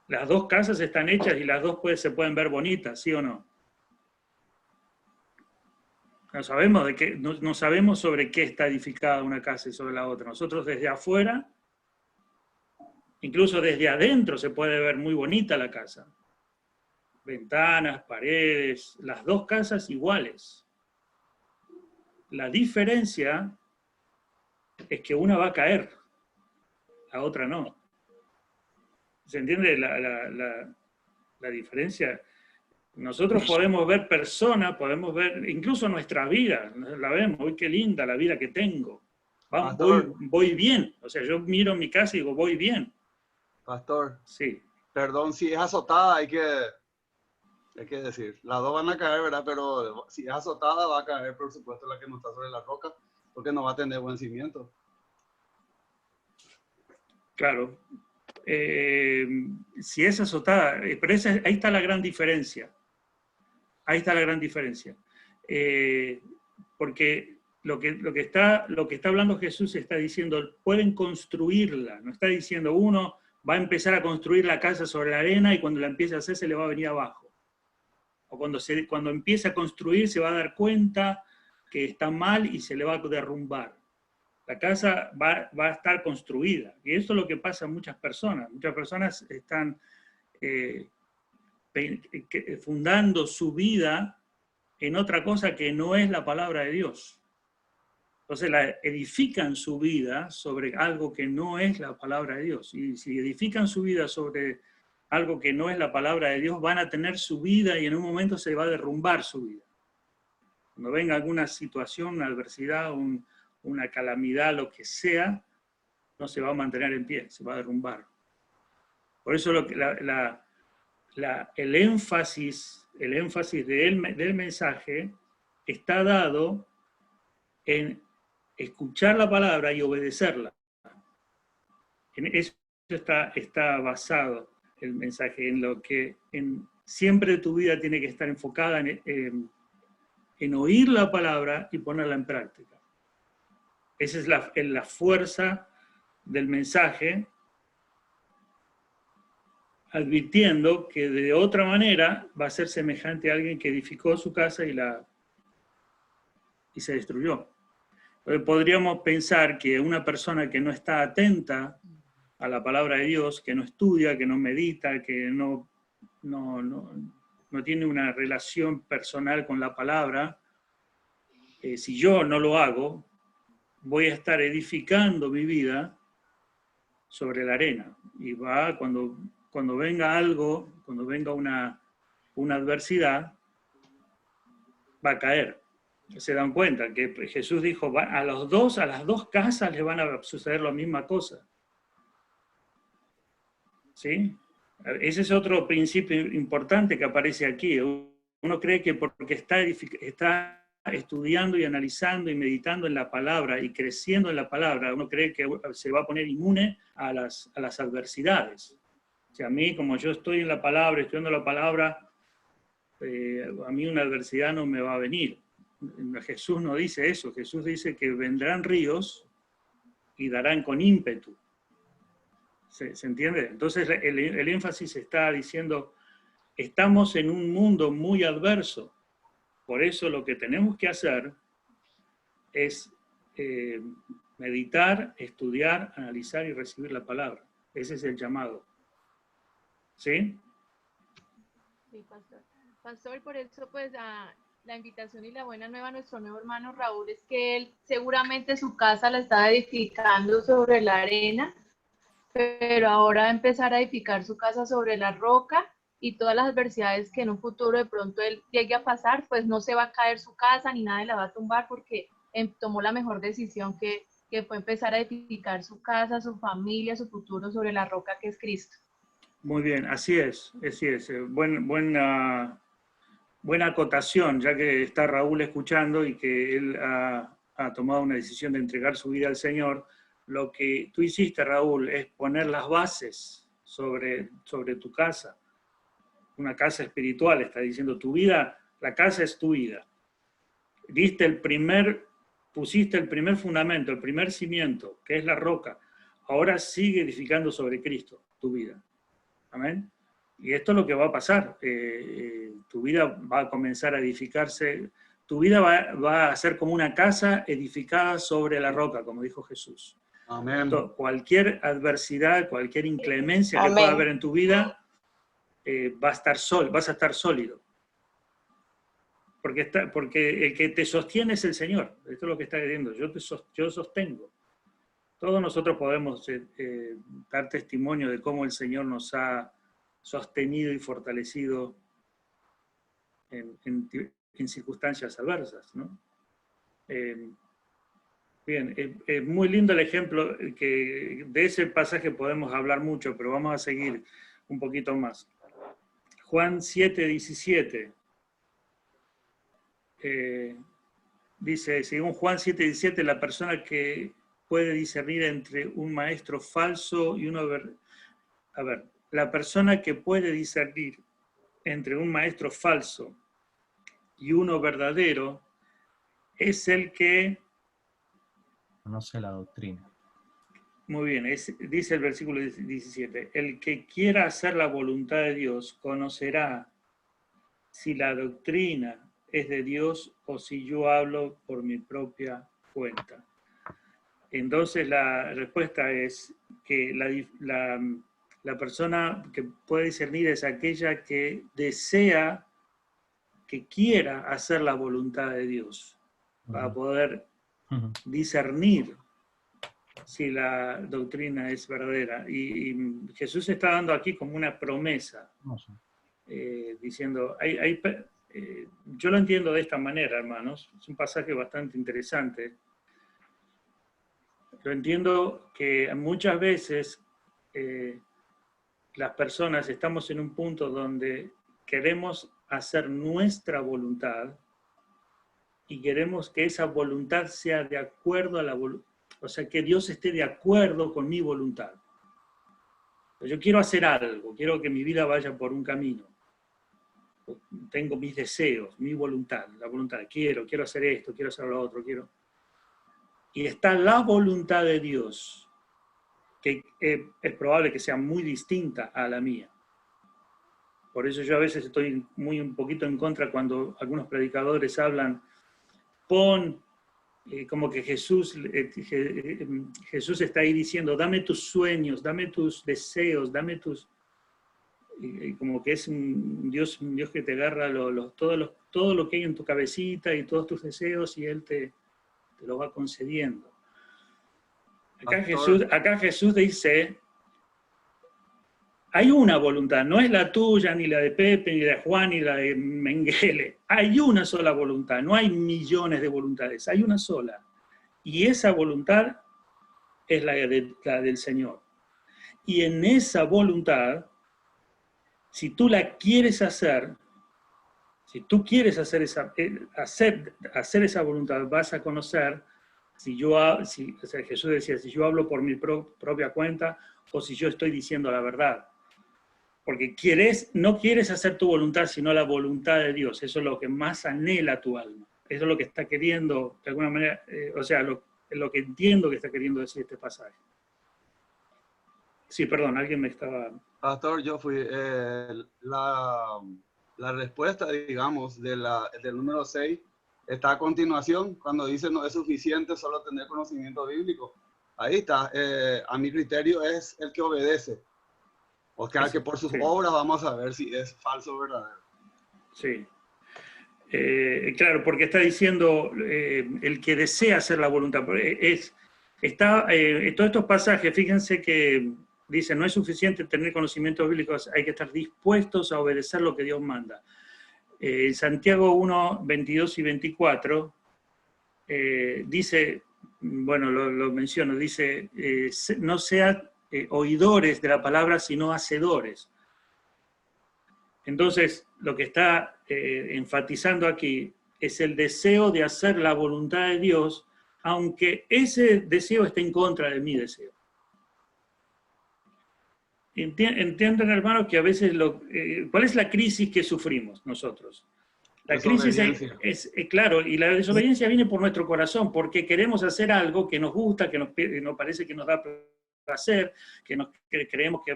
las dos casas están hechas y las dos se pueden ver bonitas, ¿sí o no? No sabemos sobre qué está edificada una casa y sobre la otra. Nosotros desde afuera, incluso desde adentro se puede ver muy bonita la casa. Ventanas, paredes, las dos casas iguales. La diferencia es que una va a caer, la otra no. ¿Se entiende la diferencia? Nosotros podemos ver personas, podemos ver incluso nuestra vida, la vemos, uy, qué linda la vida que tengo. Voy bien, o sea, yo miro mi casa y digo, voy bien. Pastor. Sí. Perdón, si es azotada hay que decir, las dos van a caer, ¿verdad? Pero si es azotada va a caer, por supuesto, la que no está sobre la roca, porque no va a tener buen cimiento. Claro. Si es azotada, pero ahí está la gran diferencia. Ahí está la gran diferencia. Porque lo que está hablando Jesús está diciendo, pueden construirla, no está diciendo uno va a empezar a construir la casa sobre la arena y cuando la empiece a hacer se le va a venir abajo. O cuando empieza a construir se va a dar cuenta que está mal y se le va a derrumbar. La casa va a estar construida. Y eso es lo que pasa a muchas personas. Muchas personas están fundando su vida en otra cosa que no es la palabra de Dios. Entonces edifican su vida sobre algo que no es la palabra de Dios. Y si edifican su vida sobre algo que no es la palabra de Dios, van a tener su vida y en un momento se va a derrumbar su vida. Cuando venga alguna situación, una adversidad, una calamidad, lo que sea, no se va a mantener en pie, se va a derrumbar. Por eso el énfasis del mensaje está dado en escuchar la palabra y obedecerla. En eso está basado el mensaje, en lo que siempre tu vida tiene que estar enfocada en oír la palabra y ponerla en práctica. Esa es la fuerza del mensaje, advirtiendo que de otra manera va a ser semejante a alguien que edificó su casa y se destruyó. Entonces podríamos pensar que una persona que no está atenta a la palabra de Dios, que no estudia, que no medita, que no tiene una relación personal con la palabra, si yo no lo hago, voy a estar edificando mi vida sobre la arena. Y cuando venga algo, cuando venga una adversidad, va a caer. Se dan cuenta que Jesús dijo, a las dos casas les van a suceder la misma cosa. ¿Sí? Ese es otro principio importante que aparece aquí. Uno cree que porque está estudiando y analizando y meditando en la palabra y creciendo en la palabra, uno cree que se va a poner inmune a las adversidades. O sea, a mí, como yo estoy en la palabra, estudiando la palabra, a mí una adversidad no me va a venir. Jesús no dice eso. Jesús dice que vendrán ríos y darán con ímpetu. ¿Se entiende? Entonces el énfasis está diciendo, estamos en un mundo muy adverso. Por eso lo que tenemos que hacer es meditar, estudiar, analizar y recibir la palabra. Ese es el llamado. ¿Sí? Sí, pastor. Pastor, por eso pues la invitación y la buena nueva a nuestro nuevo hermano Raúl es que él seguramente su casa la estaba edificando sobre la arena, pero ahora va a empezar a edificar su casa sobre la roca, y todas las adversidades que en un futuro de pronto él llegue a pasar, pues no se va a caer su casa ni nada la va a tumbar, porque tomó la mejor decisión que fue empezar a edificar su casa, su familia, su futuro sobre la roca que es Cristo. Muy bien, así es. Buena acotación, ya que está Raúl escuchando y que él ha tomado una decisión de entregar su vida al Señor. Lo que tú hiciste, Raúl, es poner las bases sobre tu casa. Una casa espiritual, está diciendo tu vida, la casa es tu vida. Pusiste el primer fundamento, el primer cimiento, que es la roca. Ahora sigue edificando sobre Cristo tu vida. Amén. Y esto es lo que va a pasar. Tu vida va a comenzar a edificarse. Tu vida va a ser como una casa edificada sobre la roca, como dijo Jesús. Amén. Entonces, cualquier adversidad, cualquier inclemencia que pueda haber en tu vida, vas a estar sólido. Porque el que te sostiene es el Señor. Esto es lo que está diciendo. Yo sostengo. Todos nosotros podemos dar testimonio de cómo el Señor nos ha sostenido y fortalecido en circunstancias adversas, ¿no? Bien, es muy lindo el ejemplo, que de ese pasaje podemos hablar mucho, pero vamos a seguir un poquito más. Juan 7:17 dice, según Juan 7:17, la persona que puede discernir entre un maestro falso y uno verdadero. A ver, la persona que puede discernir entre un maestro falso y uno verdadero es el que conoce la doctrina. Muy bien, dice el versículo 17, el que quiera hacer la voluntad de Dios conocerá si la doctrina es de Dios o si yo hablo por mi propia cuenta. Entonces la respuesta es que la persona que puede discernir es aquella que desea, que quiera hacer la voluntad de Dios, para poder discernir si la doctrina es verdadera. Y Jesús está dando aquí como una promesa, diciendo, yo lo entiendo de esta manera, hermanos, es un pasaje bastante interesante. Lo entiendo que muchas veces las personas estamos en un punto donde queremos hacer nuestra voluntad y queremos que esa voluntad sea de acuerdo a la voluntad, o sea, que Dios esté de acuerdo con mi voluntad. Yo quiero hacer algo, quiero que mi vida vaya por un camino. Tengo mis deseos, mi voluntad, la voluntad, quiero hacer esto, quiero hacer lo otro, quiero. Y está la voluntad de Dios, que es probable que sea muy distinta a la mía. Por eso yo a veces estoy un poquito en contra cuando algunos predicadores hablan, como que Jesús está ahí diciendo, dame tus sueños, dame tus deseos, dame tus... como que es un Dios que te agarra todo lo que hay en tu cabecita y todos tus deseos y Él te lo va concediendo. Acá Jesús dice, hay una voluntad, no es la tuya, ni la de Pepe, ni la de Juan, ni la de Mengele. Hay una sola voluntad, no hay millones de voluntades, hay una sola. Y esa voluntad es la del Señor. Y en esa voluntad, si tú la quieres hacer, si tú quieres hacer esa voluntad, vas a conocer, o sea, Jesús decía, si yo hablo por mi propia cuenta o si yo estoy diciendo la verdad. Porque no quieres hacer tu voluntad, sino la voluntad de Dios. Eso es lo que más anhela tu alma. Eso es lo que está queriendo, de alguna manera, o sea, lo que entiendo que está queriendo decir este pasaje. Sí, perdón, alguien me estaba... Pastor, yo fui... la respuesta, digamos, del número 6 está a continuación, cuando dice no es suficiente solo tener conocimiento bíblico. Ahí está. A mi criterio es el que obedece. O sea, que por sus obras vamos a ver si es falso o verdadero. Sí. Claro, porque está diciendo el que desea hacer la voluntad. Todos estos pasajes, fíjense que dice, no es suficiente tener conocimientos bíblicos, hay que estar dispuestos a obedecer lo que Dios manda. En Santiago 1, 22 y 24, dice, bueno, lo menciono, dice, no sean oidores de la palabra, sino hacedores. Entonces, lo que está enfatizando aquí es el deseo de hacer la voluntad de Dios, aunque ese deseo esté en contra de mi deseo. Entienden, hermanos, que a veces ¿cuál es la crisis que sufrimos nosotros? La crisis es claro, y la desobediencia viene por nuestro corazón, porque queremos hacer algo que nos gusta, que nos parece que nos da placer, que creemos que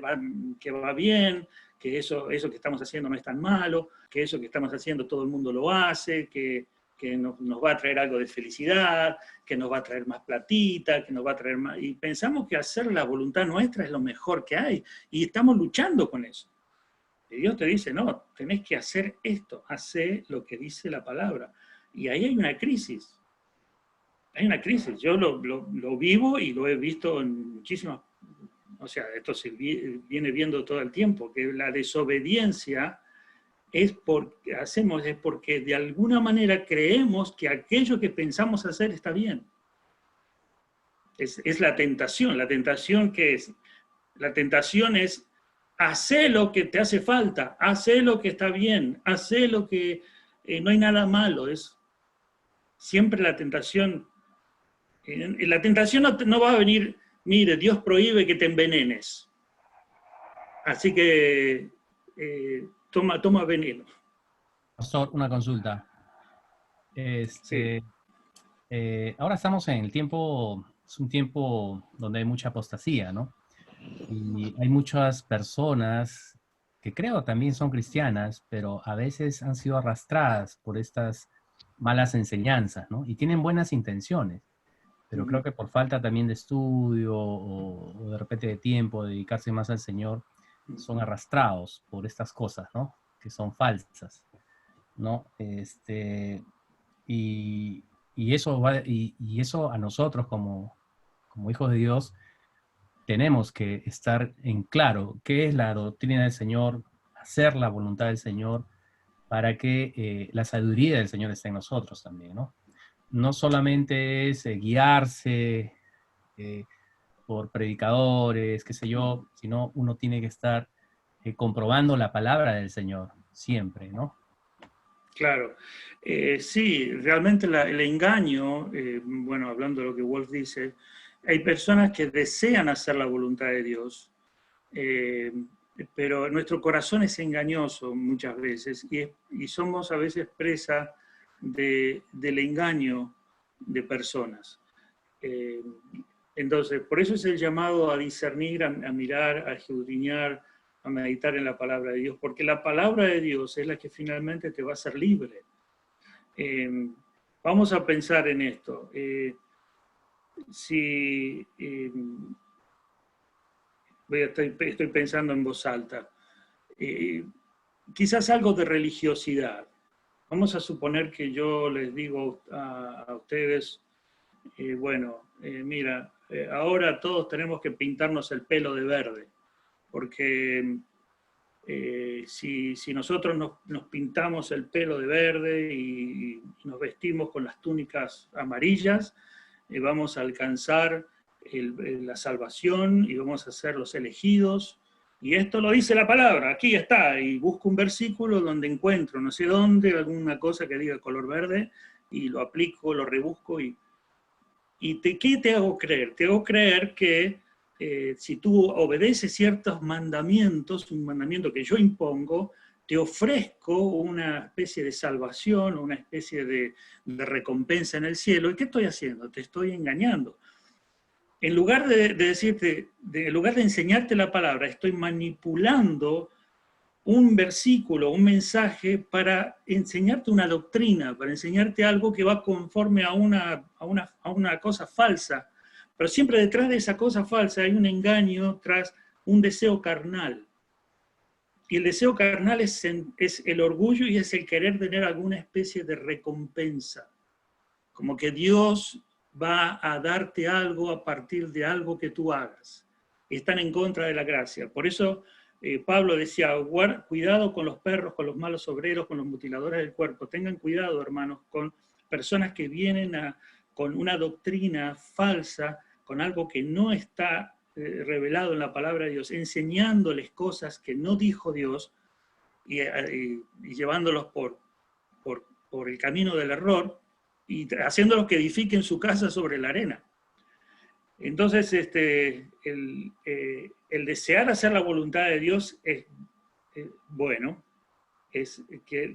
va bien, que eso que estamos haciendo no es tan malo, que eso que estamos haciendo todo el mundo lo hace, que nos va a traer algo de felicidad, que nos va a traer más platita, que nos va a traer más... Y pensamos que hacer la voluntad nuestra es lo mejor que hay, y estamos luchando con eso. Y Dios te dice, no, tenés que hacer esto, hacer lo que dice la palabra. Y ahí hay una crisis. Hay una crisis. Yo lo vivo y lo he visto en muchísimas... O sea, esto se viene viendo todo el tiempo, que la desobediencia es porque de alguna manera creemos que aquello que pensamos hacer está bien. Es la tentación. La tentación que es... La tentación es hacer lo que te hace falta, hacer lo que está bien, hacer lo que no hay nada malo. Es siempre la tentación. La tentación no va a venir, mire, Dios prohíbe que te envenenes. Así que toma veneno. Pastor, una consulta. Ahora estamos en el tiempo, es un tiempo donde hay mucha apostasía, ¿no? Y hay muchas personas que creo también son cristianas, pero a veces han sido arrastradas por estas malas enseñanzas, ¿no? Y tienen buenas intenciones, pero creo que por falta también de estudio o de repente de tiempo, de dedicarse más al Señor, son arrastrados por estas cosas, ¿no? Que son falsas, ¿no? Y y eso a nosotros como hijos de Dios tenemos que estar en claro qué es la doctrina del Señor, hacer la voluntad del Señor, para que la sabiduría del Señor esté en nosotros también, ¿no? No solamente es guiarse por predicadores, qué sé yo, sino uno tiene que estar comprobando la palabra del Señor siempre, ¿no? Claro. Sí, realmente el engaño, bueno, hablando de lo que Wolf dice, hay personas que desean hacer la voluntad de Dios, pero nuestro corazón es engañoso muchas veces y somos a veces presa del engaño de personas. Entonces, por eso es el llamado a discernir, a mirar, a escudriñar, a meditar en la palabra de Dios, porque la palabra de Dios es la que finalmente te va a hacer libre. Vamos a pensar en esto. Estoy pensando en voz alta. Quizás algo de religiosidad. Vamos a suponer que yo les digo a ustedes, mira, ahora todos tenemos que pintarnos el pelo de verde, porque si nosotros nos pintamos el pelo de verde y nos vestimos con las túnicas amarillas, vamos a alcanzar la salvación y vamos a ser los elegidos. Y esto lo dice la palabra, aquí está, y busco un versículo donde encuentro, no sé dónde, alguna cosa que diga color verde, y lo aplico, lo rebusco, ¿qué te hago creer? Te hago creer que si tú obedeces ciertos mandamientos, un mandamiento que yo impongo, te ofrezco una especie de salvación, una especie de recompensa en el cielo. ¿Y qué estoy haciendo? Te estoy engañando. En lugar de decirte, en lugar de enseñarte la palabra, estoy manipulando un versículo, un mensaje para enseñarte una doctrina, para enseñarte algo que va conforme a una cosa falsa. Pero siempre detrás de esa cosa falsa hay un engaño tras un deseo carnal. Y el deseo carnal es el orgullo y es el querer tener alguna especie de recompensa. Como que Dios va a darte algo a partir de algo que tú hagas. Están en contra de la gracia. Por eso Pablo decía, cuidado con los perros, con los malos obreros, con los mutiladores del cuerpo. Tengan cuidado, hermanos, con personas que vienen con una doctrina falsa, con algo que no está revelado en la palabra de Dios, enseñándoles cosas que no dijo Dios y llevándolos por el camino del error y haciéndolos que edifiquen su casa sobre la arena. Entonces, el desear hacer la voluntad de Dios es bueno,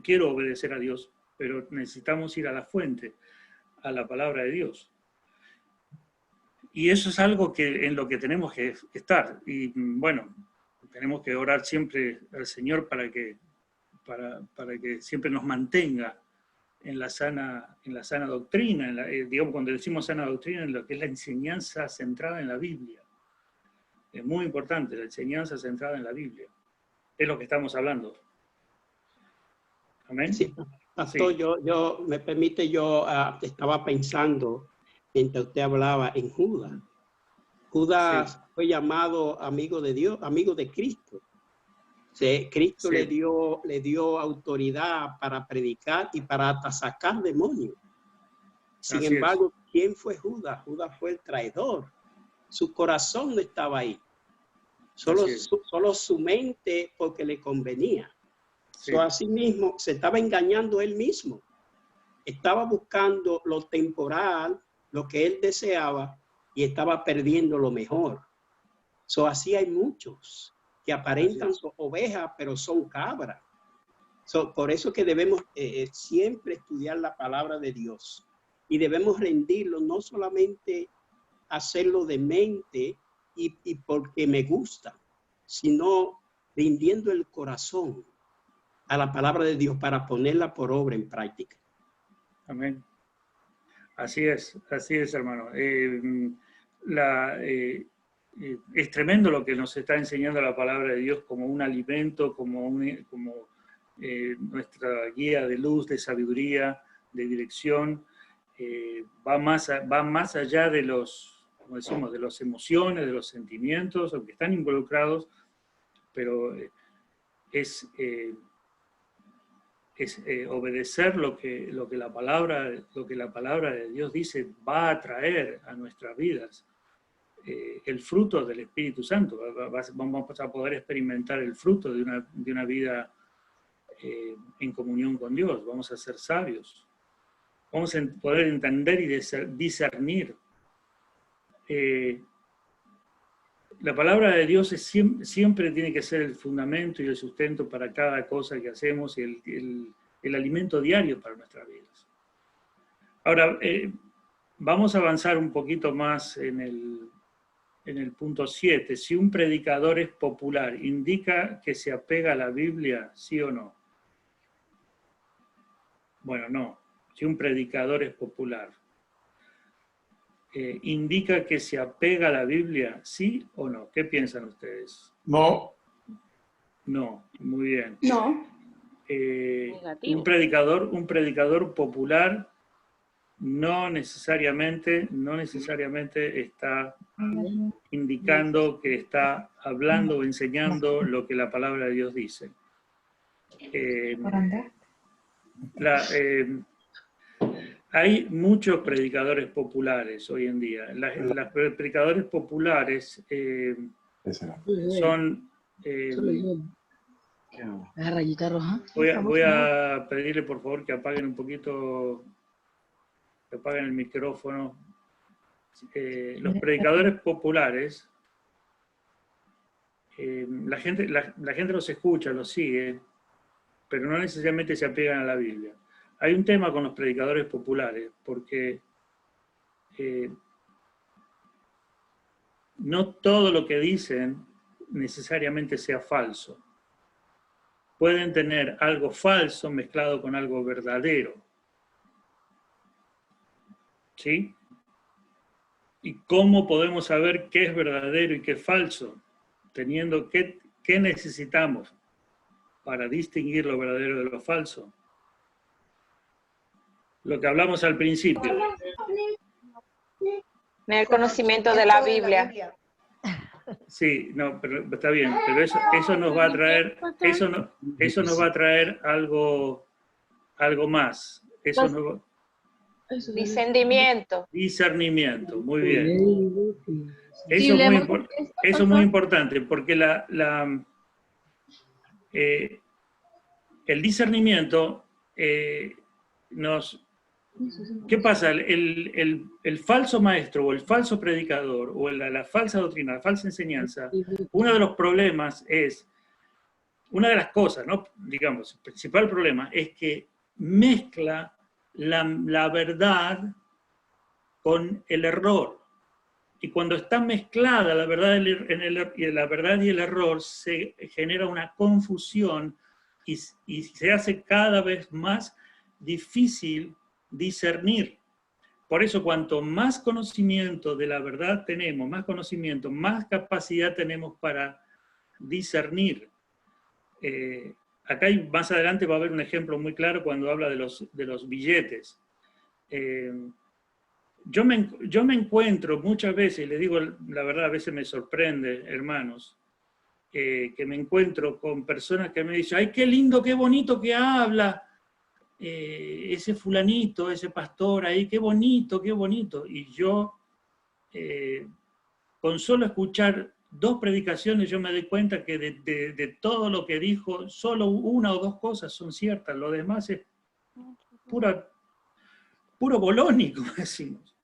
quiero obedecer a Dios, pero necesitamos ir a la fuente, a la palabra de Dios. Y eso es algo en lo que tenemos que estar. Y bueno, tenemos que orar siempre al Señor para que siempre nos mantenga en la sana doctrina, digamos, cuando decimos sana doctrina, en lo que es la enseñanza centrada en la Biblia. Es muy importante, la enseñanza centrada en la Biblia. Es lo que estamos hablando. Amén. Sí, pastor, sí. Yo me permite, estaba pensando, mientras usted hablaba, en Judas. Judas fue llamado amigo de Dios, amigo de Cristo. Cristo le dio autoridad para predicar y para hasta sacar demonios. Sin embargo, ¿quién fue Judas? Judas fue el traidor. Su corazón no estaba ahí. Solo su mente porque le convenía. Así mismo se estaba engañando él mismo. Estaba buscando lo temporal, lo que él deseaba, y estaba perdiendo lo mejor. Así hay muchos que aparentan son ovejas, pero son cabras. Por eso que debemos siempre estudiar la palabra de Dios. Y debemos rendirlo, no solamente hacerlo de mente y porque me gusta, sino rindiendo el corazón a la palabra de Dios para ponerla por obra en práctica. Amén. Así es, hermano. Es tremendo lo que nos está enseñando la palabra de Dios como un alimento, como nuestra guía de luz, de sabiduría, de dirección. va más allá de los, como decimos, de las emociones, de los sentimientos, aunque están involucrados, pero es obedecer lo que la palabra de Dios dice va a traer a nuestras vidas. El fruto del Espíritu Santo. Vamos a poder experimentar el fruto de una vida en comunión con Dios. Vamos a ser sabios. Vamos a poder entender y discernir. La palabra de Dios siempre tiene que ser el fundamento y el sustento para cada cosa que hacemos y el alimento diario para nuestras vidas. Ahora, vamos a avanzar un poquito más en el punto 7. Si un predicador es popular, ¿indica que se apega a la Biblia, sí o no? Bueno, no. Si un predicador es popular, ¿indica que se apega a la Biblia, sí o no? ¿Qué piensan ustedes? No. No, muy bien. No. Un predicador popular no necesariamente está indicando que está hablando o enseñando lo que la palabra de Dios dice. Hay muchos predicadores populares hoy en día. Los predicadores populares son... Voy a pedirle por favor que apaguen un poquito, que apaguen el micrófono. Los predicadores populares, la gente los escucha, los sigue, pero no necesariamente se apegan a la Biblia. Hay un tema con los predicadores populares, porque no todo lo que dicen necesariamente sea falso. Pueden tener algo falso mezclado con algo verdadero. ¿Sí? ¿Y cómo podemos saber qué es verdadero y qué es falso? Teniendo qué necesitamos para distinguir lo verdadero de lo falso. Lo que hablamos al principio. Tener conocimiento de la Biblia. Sí, no, pero está bien, pero eso nos va a traer, eso nos va a traer algo más. Eso nos va, discernimiento, muy bien. Eso es muy importante, porque el discernimiento ¿qué pasa? El falso maestro o el falso predicador o la falsa doctrina, la falsa enseñanza, uno de los problemas es, una de las cosas, ¿no? Digamos, el principal problema es que mezcla la verdad con el error. Y cuando está mezclada la verdad y el error, se genera una confusión y se hace cada vez más difícil discernir. Por eso, cuanto más conocimiento de la verdad tenemos, más conocimiento, más capacidad tenemos para discernir. Acá más adelante va a haber un ejemplo muy claro cuando habla de los billetes. Yo me encuentro muchas veces, y les digo la verdad, a veces me sorprende, hermanos, que me encuentro con personas que me dicen, ¡ay, qué lindo, qué bonito que habla! Ese fulanito, ese pastor ahí, qué bonito, qué bonito. Y yo, con solo escuchar 2 predicaciones, yo me doy cuenta que de todo lo que dijo, solo 1 o 2 cosas son ciertas, lo demás es puro boloni, como decimos.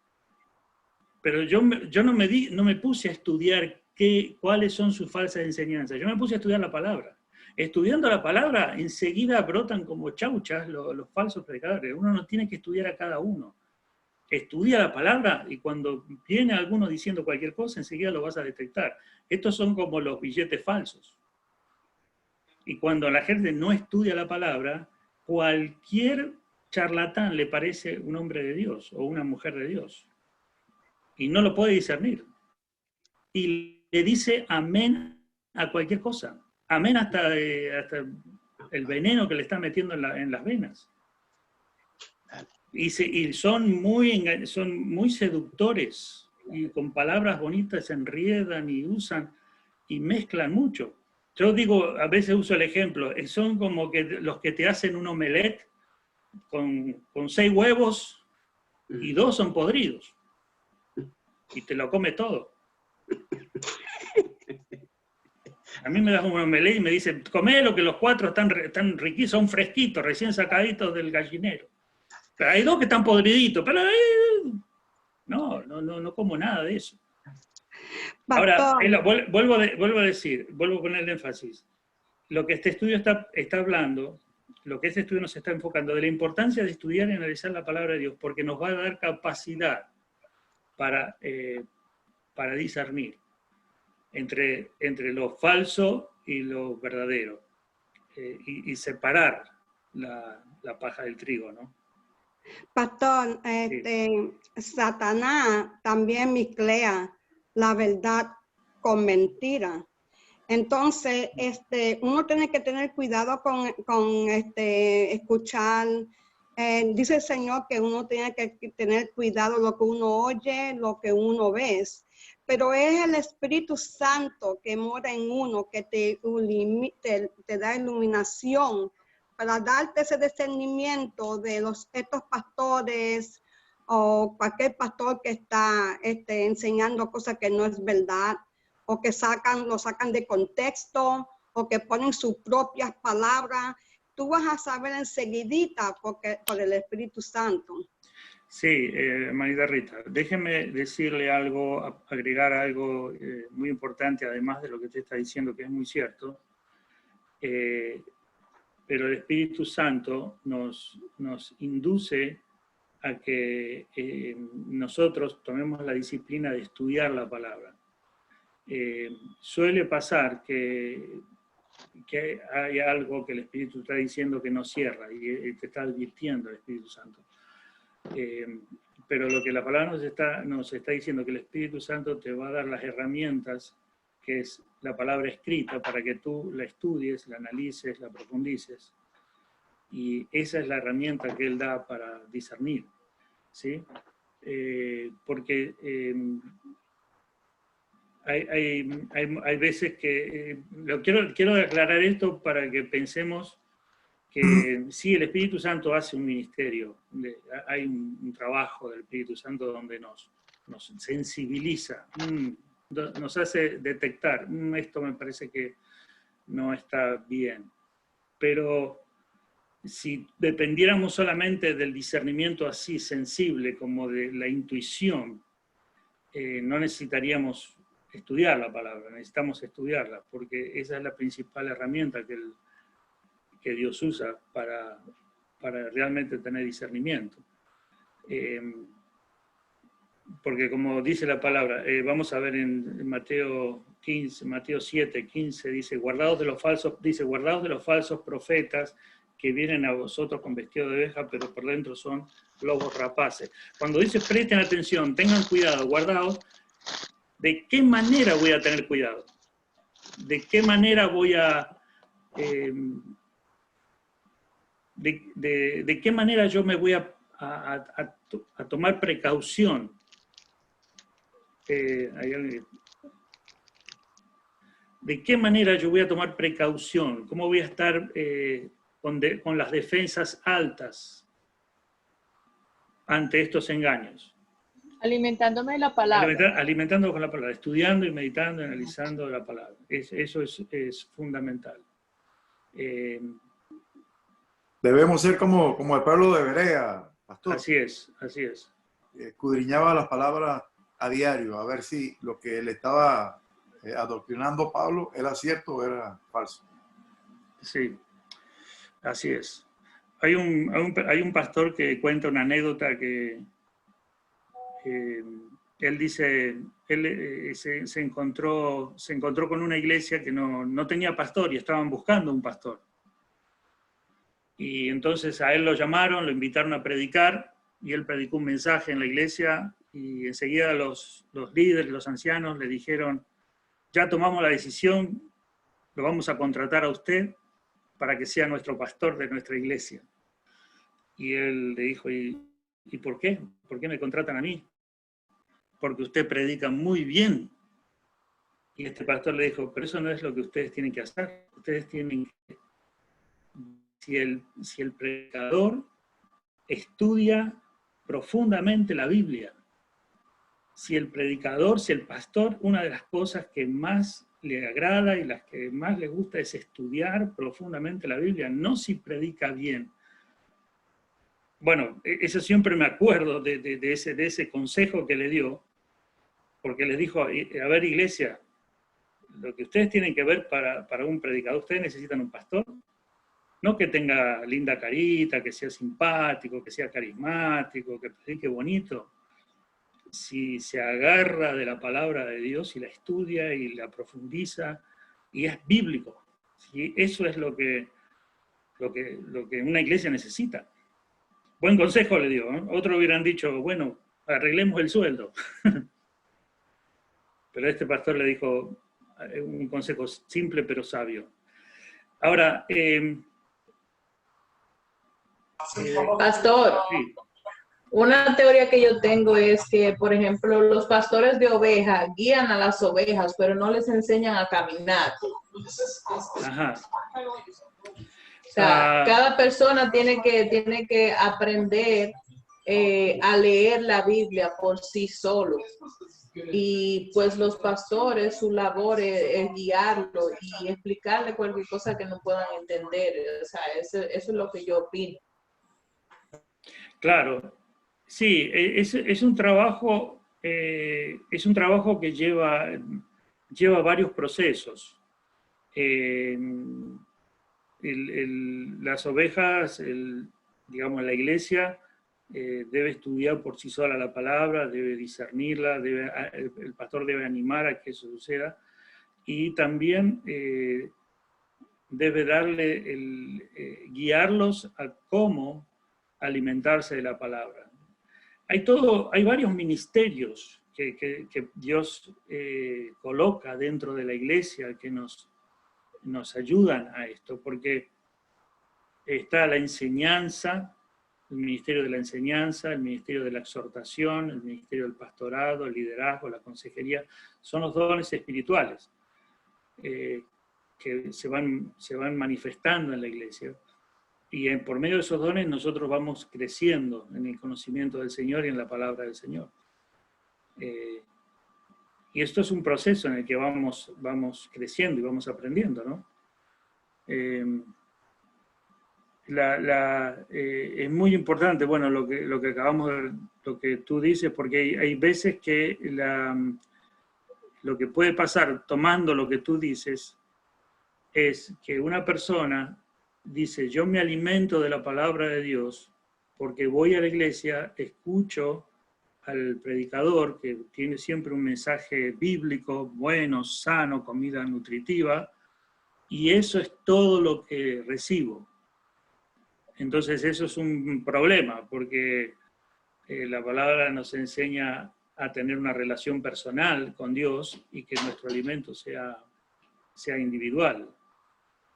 Pero yo no me puse a estudiar cuáles son sus falsas enseñanzas, yo me puse a estudiar la palabra. Estudiando la palabra, enseguida brotan como chauchas los falsos predicadores. Uno no tiene que estudiar a cada uno. Estudia la palabra y cuando viene alguno diciendo cualquier cosa, enseguida lo vas a detectar. Estos son como los billetes falsos. Y cuando la gente no estudia la palabra, cualquier charlatán le parece un hombre de Dios o una mujer de Dios. Y no lo puede discernir. Y le dice amén a cualquier cosa. Amén hasta el veneno que le está metiendo en las venas. Y son muy seductores, y con palabras bonitas se enriedan y usan y mezclan mucho. Yo digo, a veces uso el ejemplo, son como que los que te hacen un omelette con 6 huevos y 2 son podridos. Y te lo come todo. A mí me das un omelette y me dicen, comelo que los 4 están riquísimos, son fresquitos, recién sacaditos del gallinero. Pero hay 2 que están podriditos, pero no como nada de eso. Ahora, vuelvo a decir, vuelvo a poner el énfasis. Lo que este estudio está hablando, lo que este estudio nos está enfocando, de la importancia de estudiar y analizar la palabra de Dios, porque nos va a dar capacidad para discernir entre lo falso y lo verdadero, y separar la paja del trigo, ¿no? Pastor, Satanás también mezcla la verdad con mentira. Entonces, uno tiene que tener cuidado con escuchar. Dice el Señor que uno tiene que tener cuidado lo que uno oye, lo que uno ve. Pero es el Espíritu Santo que mora en uno, que te da iluminación para darte ese discernimiento de estos pastores o cualquier pastor que está enseñando cosas que no es verdad, o que lo sacan de contexto, o que ponen sus propias palabras. Tú vas a saber enseguidita por el Espíritu Santo. Sí, hermanita Rita, déjeme decirle algo, agregar algo muy importante, además de lo que usted está diciendo, que es muy cierto. Pero el Espíritu Santo nos induce a que nosotros tomemos la disciplina de estudiar la palabra. Suele pasar que hay algo que el Espíritu está diciendo que no cierra, y te está advirtiendo el Espíritu Santo. Pero lo que la palabra nos está diciendo, que el Espíritu Santo te va a dar las herramientas, que es la palabra escrita, para que tú la estudies, la analices, la profundices. Y esa es la herramienta que Él da para discernir, ¿sí? Porque hay veces que... quiero aclarar esto para que pensemos que sí, el Espíritu Santo hace un ministerio, hay un trabajo del Espíritu Santo donde nos sensibiliza, nos hace detectar, esto me parece que no está bien. Pero si dependiéramos solamente del discernimiento así sensible como de la intuición, no necesitaríamos estudiar la palabra, necesitamos estudiarla, porque esa es la principal herramienta que Dios usa para realmente tener discernimiento. Porque como dice la palabra, vamos a ver en Mateo 7, 15, dice, guardaos de los falsos profetas que vienen a vosotros con vestido de oveja, pero por dentro son lobos rapaces. Cuando dice presten atención, tengan cuidado, guardaos, ¿de qué manera voy a tener cuidado? ¿De qué manera voy a... de qué manera yo me voy a tomar precaución? ¿De qué manera yo voy a tomar precaución? ¿Cómo voy a estar con las defensas altas ante estos engaños? Alimentándome de la palabra. Alimentando con la palabra, estudiando y meditando y analizando la palabra. Eso es fundamental. Debemos ser como el pueblo de Berea, pastor. Así es, así es. Escudriñaba las palabras a diario, a ver si lo que le estaba adoctrinando Pablo era cierto o era falso. Sí, así es. Hay un pastor que cuenta una anécdota que él dice, se encontró con una iglesia que no tenía pastor y estaban buscando un pastor. Y entonces a él lo llamaron, lo invitaron a predicar, y él predicó un mensaje en la iglesia, y enseguida los líderes, los ancianos, le dijeron, ya tomamos la decisión, lo vamos a contratar a usted para que sea nuestro pastor de nuestra iglesia. Y él le dijo, ¿y ¿Y por qué? ¿Por qué me contratan a mí? Porque usted predica muy bien. Y este pastor le dijo, pero eso no es lo que ustedes tienen que hacer. Ustedes tienen que... Si el predicador estudia profundamente la Biblia, si el predicador, si el pastor, una de las cosas que más le agrada y las que más le gusta es estudiar profundamente la Biblia, no si predica bien. Bueno, eso siempre me acuerdo de ese consejo que le dio, porque les dijo, a ver, iglesia, lo que ustedes tienen que ver para un predicador, ustedes necesitan un pastor, no que tenga linda carita, que sea simpático, que sea carismático, que predique bonito. Si se agarra de la palabra de Dios y la estudia y la profundiza, y es bíblico. ¿Sí? Eso es lo que una iglesia necesita. Buen consejo le dio, ¿eh? Otros hubieran dicho, bueno, arreglemos el sueldo. Pero este pastor le dijo un consejo simple pero sabio. Ahora, Pastor, sí. Una teoría que yo tengo es que, por ejemplo, los pastores de ovejas guían a las ovejas, pero no les enseñan a caminar. Ajá. O sea, cada persona tiene que aprender a leer la Biblia por sí solo. Y pues los pastores, su labor es guiarlo y explicarle cualquier cosa que no puedan entender. O sea, eso es lo que yo opino. Claro. Sí, es un trabajo que lleva varios procesos. Las ovejas, digamos, la iglesia debe estudiar por sí sola la palabra, debe discernirla, el pastor debe animar a que eso suceda, y también debe guiarlos a cómo alimentarse de la palabra. Hay varios ministerios que Dios coloca dentro de la iglesia que nos ayudan a esto, porque está la enseñanza, el ministerio de la enseñanza, el ministerio de la exhortación, el ministerio del pastorado, el liderazgo, la consejería, son los dones espirituales que se van manifestando en la iglesia. Y por medio de esos dones nosotros vamos creciendo en el conocimiento del Señor y en la palabra del Señor. Y esto es un proceso en el que vamos creciendo y vamos aprendiendo, ¿no? Es muy importante, bueno, lo que acabamos de, lo que tú dices, porque hay veces que lo que puede pasar tomando lo que tú dices es que una persona dice, yo me alimento de la palabra de Dios porque voy a la iglesia, escucho al predicador que tiene siempre un mensaje bíblico, bueno, sano, comida nutritiva, y eso es todo lo que recibo. Entonces eso es un problema, porque la palabra nos enseña a tener una relación personal con Dios y que nuestro alimento sea individual,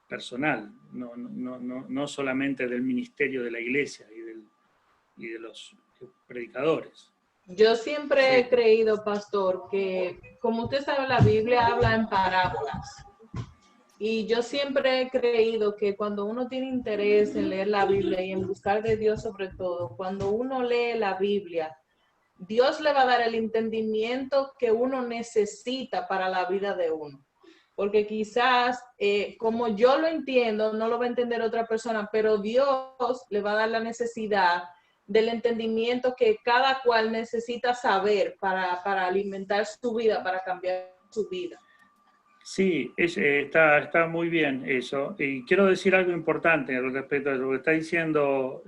personal, no solamente del ministerio de la iglesia y de los predicadores. Yo siempre he creído, pastor, que como usted sabe, la Biblia habla en parábolas. Y yo siempre he creído que cuando uno tiene interés en leer la Biblia y en buscar de Dios sobre todo, cuando uno lee la Biblia, Dios le va a dar el entendimiento que uno necesita para la vida de uno. Porque quizás, como yo lo entiendo, no lo va a entender otra persona, pero Dios le va a dar la necesidad del entendimiento que cada cual necesita saber para alimentar su vida, para cambiar su vida. Sí, está muy bien eso. Y quiero decir algo importante respecto a lo que está diciendo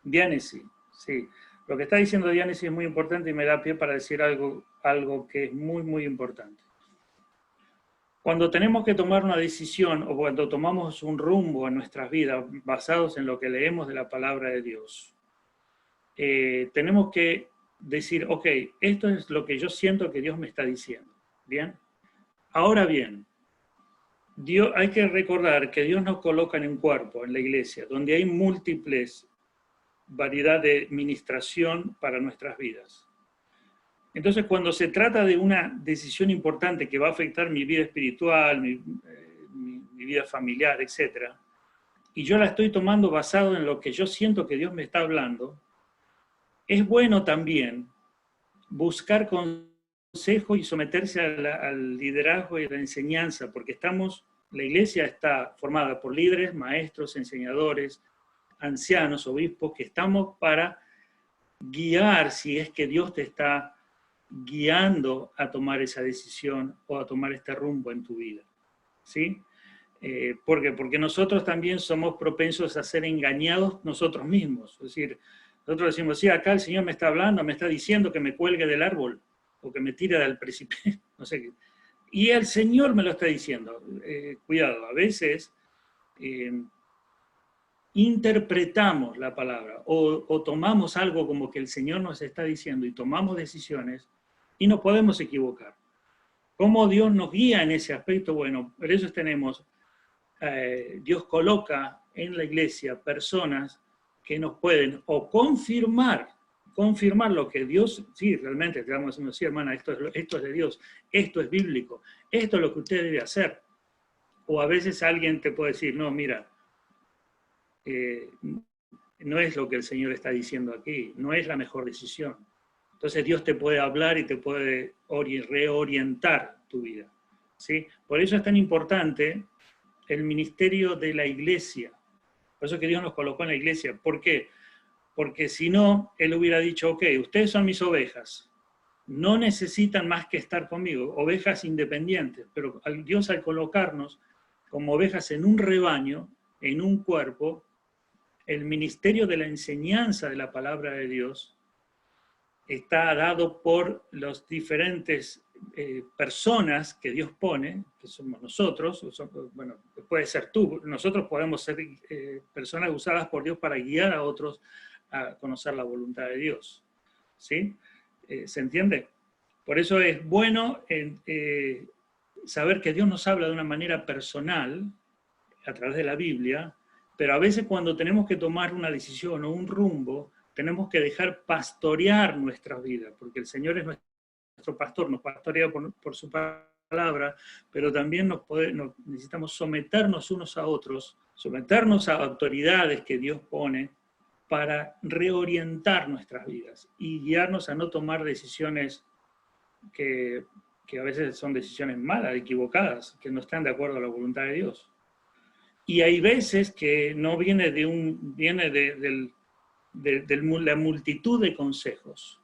Diánesis. Sí. Lo que está diciendo Diánesis es muy importante y me da pie para decir algo que es muy, muy importante. Cuando tenemos que tomar una decisión o cuando tomamos un rumbo en nuestras vidas basados en lo que leemos de la palabra de Dios, tenemos que decir, ok, esto es lo que yo siento que Dios me está diciendo. ¿Bien? Ahora bien, hay que recordar que Dios nos coloca en un cuerpo, en la iglesia, donde hay múltiples variedad de ministración para nuestras vidas. Entonces, cuando se trata de una decisión importante que va a afectar mi vida espiritual, mi vida familiar, etc., y yo la estoy tomando basado en lo que yo siento que Dios me está hablando, es bueno también buscar consejo y someterse al liderazgo y a la enseñanza, porque la iglesia está formada por líderes, maestros, enseñadores, ancianos, obispos, que estamos para guiar si es que Dios te está guiando a tomar esa decisión o a tomar este rumbo en tu vida. ¿Sí? ¿Por qué? Porque nosotros también somos propensos a ser engañados nosotros mismos. Es decir, nosotros decimos, sí, acá el Señor me está hablando, me está diciendo que me cuelgue del árbol o que me tire del precipicio, no sé qué. Y el Señor me lo está diciendo. Cuidado, a veces interpretamos la palabra o tomamos algo como que el Señor nos está diciendo y tomamos decisiones y nos podemos equivocar. ¿Cómo Dios nos guía en ese aspecto? Bueno, por eso tenemos, Dios coloca en la iglesia personas que nos pueden o confirmar lo que Dios, sí, realmente te vamos diciendo, sí, hermana, esto es de Dios, esto es bíblico, esto es lo que usted debe hacer. O a veces alguien te puede decir, no, mira, no es lo que el Señor está diciendo aquí, no es la mejor decisión. Entonces Dios te puede hablar y te puede reorientar tu vida, ¿sí? Por eso es tan importante el ministerio de la iglesia. Por eso es que Dios nos colocó en la iglesia. ¿Por qué? Porque si no, Él hubiera dicho, ok, ustedes son mis ovejas, no necesitan más que estar conmigo, ovejas independientes, pero Dios al colocarnos como ovejas en un rebaño, en un cuerpo, el ministerio de la enseñanza de la palabra de Dios está dado por las diferentes personas que Dios pone, que somos nosotros, bueno, puede ser tú, nosotros podemos ser personas usadas por Dios para guiar a otros a conocer la voluntad de Dios. ¿Sí? ¿Se entiende? Por eso es bueno saber que Dios nos habla de una manera personal, a través de la Biblia, pero a veces cuando tenemos que tomar una decisión o un rumbo, tenemos que dejar pastorear nuestras vidas, porque el Señor es nuestro pastor, nos pastorea por su palabra, pero también necesitamos someternos unos a otros, someternos a autoridades que Dios pone para reorientar nuestras vidas y guiarnos a no tomar decisiones que a veces son decisiones malas, equivocadas, que no están de acuerdo a la voluntad de Dios. Y hay veces que no viene de la multitud de consejos,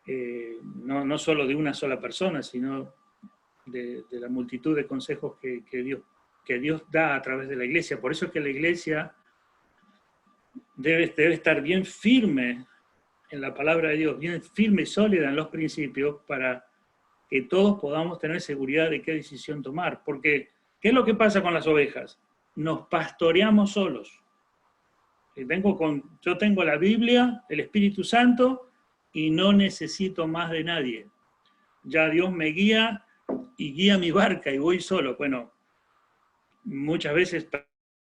no solo de una sola persona, sino de la multitud de consejos que Dios da a través de la iglesia. Por eso es que la iglesia debe estar bien firme en la palabra de Dios, bien firme y sólida en los principios, para que todos podamos tener seguridad de qué decisión tomar. Porque, ¿qué es lo que pasa con las ovejas? Nos pastoreamos solos. Yo tengo la Biblia, el Espíritu Santo, y no necesito más de nadie. Ya Dios me guía y guía mi barca y voy solo. Bueno, muchas veces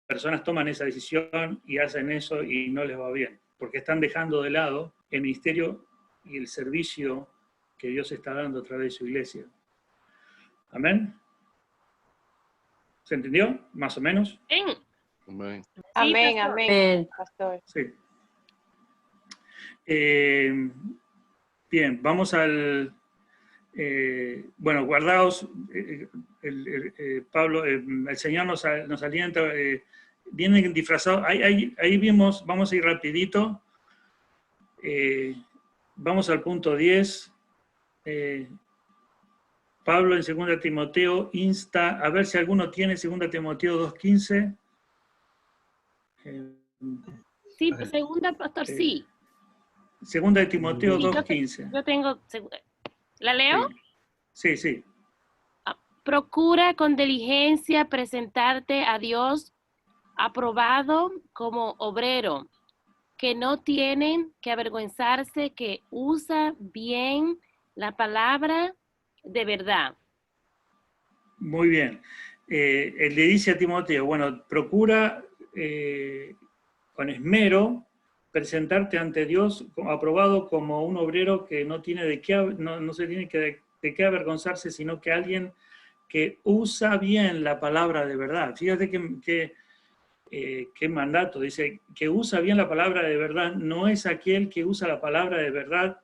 personas toman esa decisión y hacen eso y no les va bien, porque están dejando de lado el ministerio y el servicio que Dios está dando a través de su iglesia. ¿Amén? ¿Se entendió? ¿Más o menos? Amén. Amén, amén, pastor. Sí. Bien, vamos al... bueno, guardaos, Pablo, el Señor nos alienta, vienen disfrazados, ahí vimos, vamos a ir rapidito, vamos al punto 10, Pablo en 2 Timoteo insta, a ver si alguno tiene 2 Timoteo 2:15. Sí, segunda, pastor, sí. 2 Timoteo Sí, 2:15. yo tengo, ¿la leo? Sí, sí. Procura con diligencia presentarte a Dios aprobado como obrero, que no tiene que avergonzarse, que usa bien la palabra de verdad. Muy bien. él le dice a Timoteo, bueno, procura con esmero presentarte ante Dios aprobado como un obrero que no tiene no se tiene de qué avergonzarse, sino que alguien que usa bien la palabra de verdad. Fíjate qué mandato, dice, que usa bien la palabra de verdad, no es aquel que usa la palabra de verdad,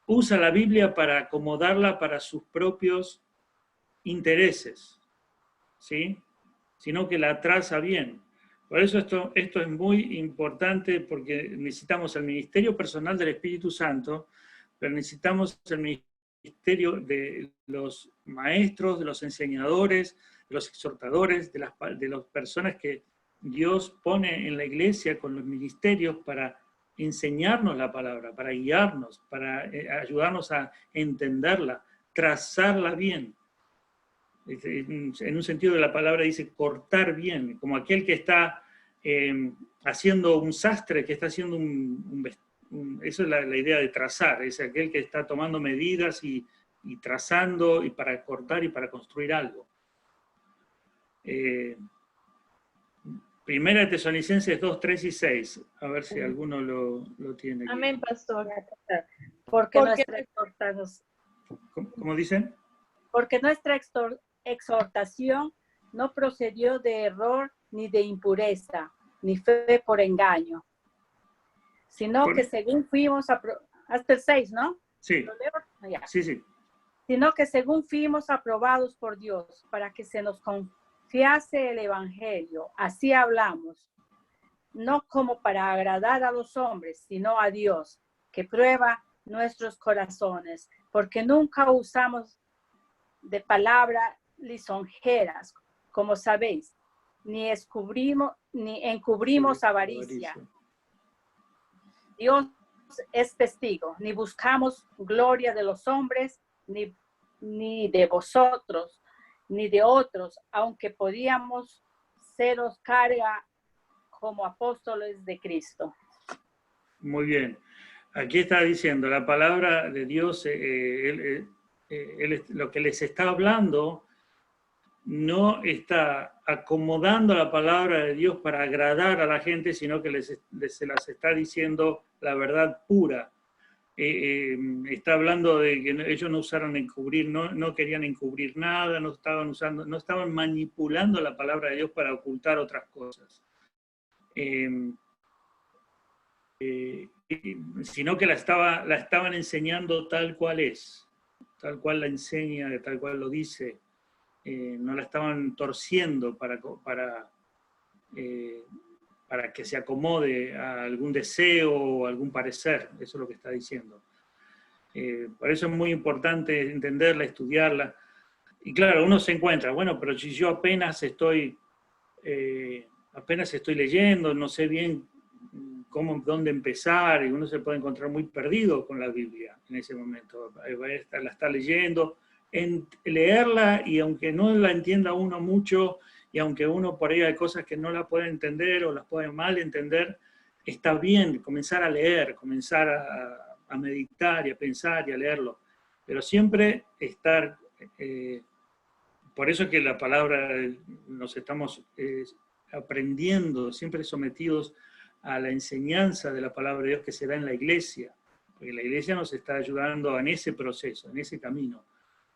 usa la Biblia para acomodarla para sus propios intereses, ¿sí? Sino que la traza bien. Por eso esto es muy importante, porque necesitamos el ministerio personal del Espíritu Santo, pero necesitamos el ministerio de los maestros, de los enseñadores, de los exhortadores, de las personas que Dios pone en la iglesia con los ministerios para enseñarnos la palabra, para guiarnos, para ayudarnos a entenderla, trazarla bien. En un sentido de la palabra dice cortar bien, como aquel que está haciendo un sastre, que está haciendo eso es la idea de trazar, es aquel que está tomando medidas y trazando y para cortar y para construir algo. Primera de Tesalonicenses 2, 3 y 6, a ver si alguno lo tiene aquí. Amén, pastor. Porque nuestra ¿Cómo dicen? Porque nuestra exhortación no procedió de error ni de impureza, ni fe por engaño, sino que según fuimos hasta el 6, ¿no? Sí. Sí, sí. Sino que según fuimos aprobados por Dios para que se nos confiase el evangelio, así hablamos, no como para agradar a los hombres, sino a Dios, que prueba nuestros corazones, porque nunca usamos de palabras lisonjeras, como sabéis, ni encubrimos avaricia. Dios es testigo, ni buscamos gloria de los hombres, ni de vosotros, ni de otros, aunque podíamos seros carga como apóstoles de Cristo. Muy bien. Aquí está diciendo, la palabra de Dios, lo que les está hablando, no está acomodando la palabra de Dios para agradar a la gente, sino que se las está diciendo la verdad pura. Está hablando de que ellos no usaron encubrir, no querían encubrir nada, no estaban manipulando la palabra de Dios para ocultar otras cosas. Sino que la estaban enseñando tal cual es, tal cual la enseña, tal cual lo dice. No la estaban torciendo para que se acomode a algún deseo o algún parecer. Eso es lo que está diciendo. Por eso es muy importante entenderla, estudiarla. Y claro, uno se encuentra, bueno, pero si yo apenas estoy leyendo, no sé bien dónde empezar, y uno se puede encontrar muy perdido con la Biblia en ese momento. La está leyendo, leerla, y aunque no la entienda uno mucho, y aunque uno por ahí hay cosas que no la puede entender o las puede mal entender, está bien comenzar a leer, comenzar a meditar y a pensar y a leerlo, pero siempre estar, por eso es que la palabra nos estamos aprendiendo, siempre sometidos a la enseñanza de la palabra de Dios que se da en la iglesia, porque la iglesia nos está ayudando en ese proceso, en ese camino,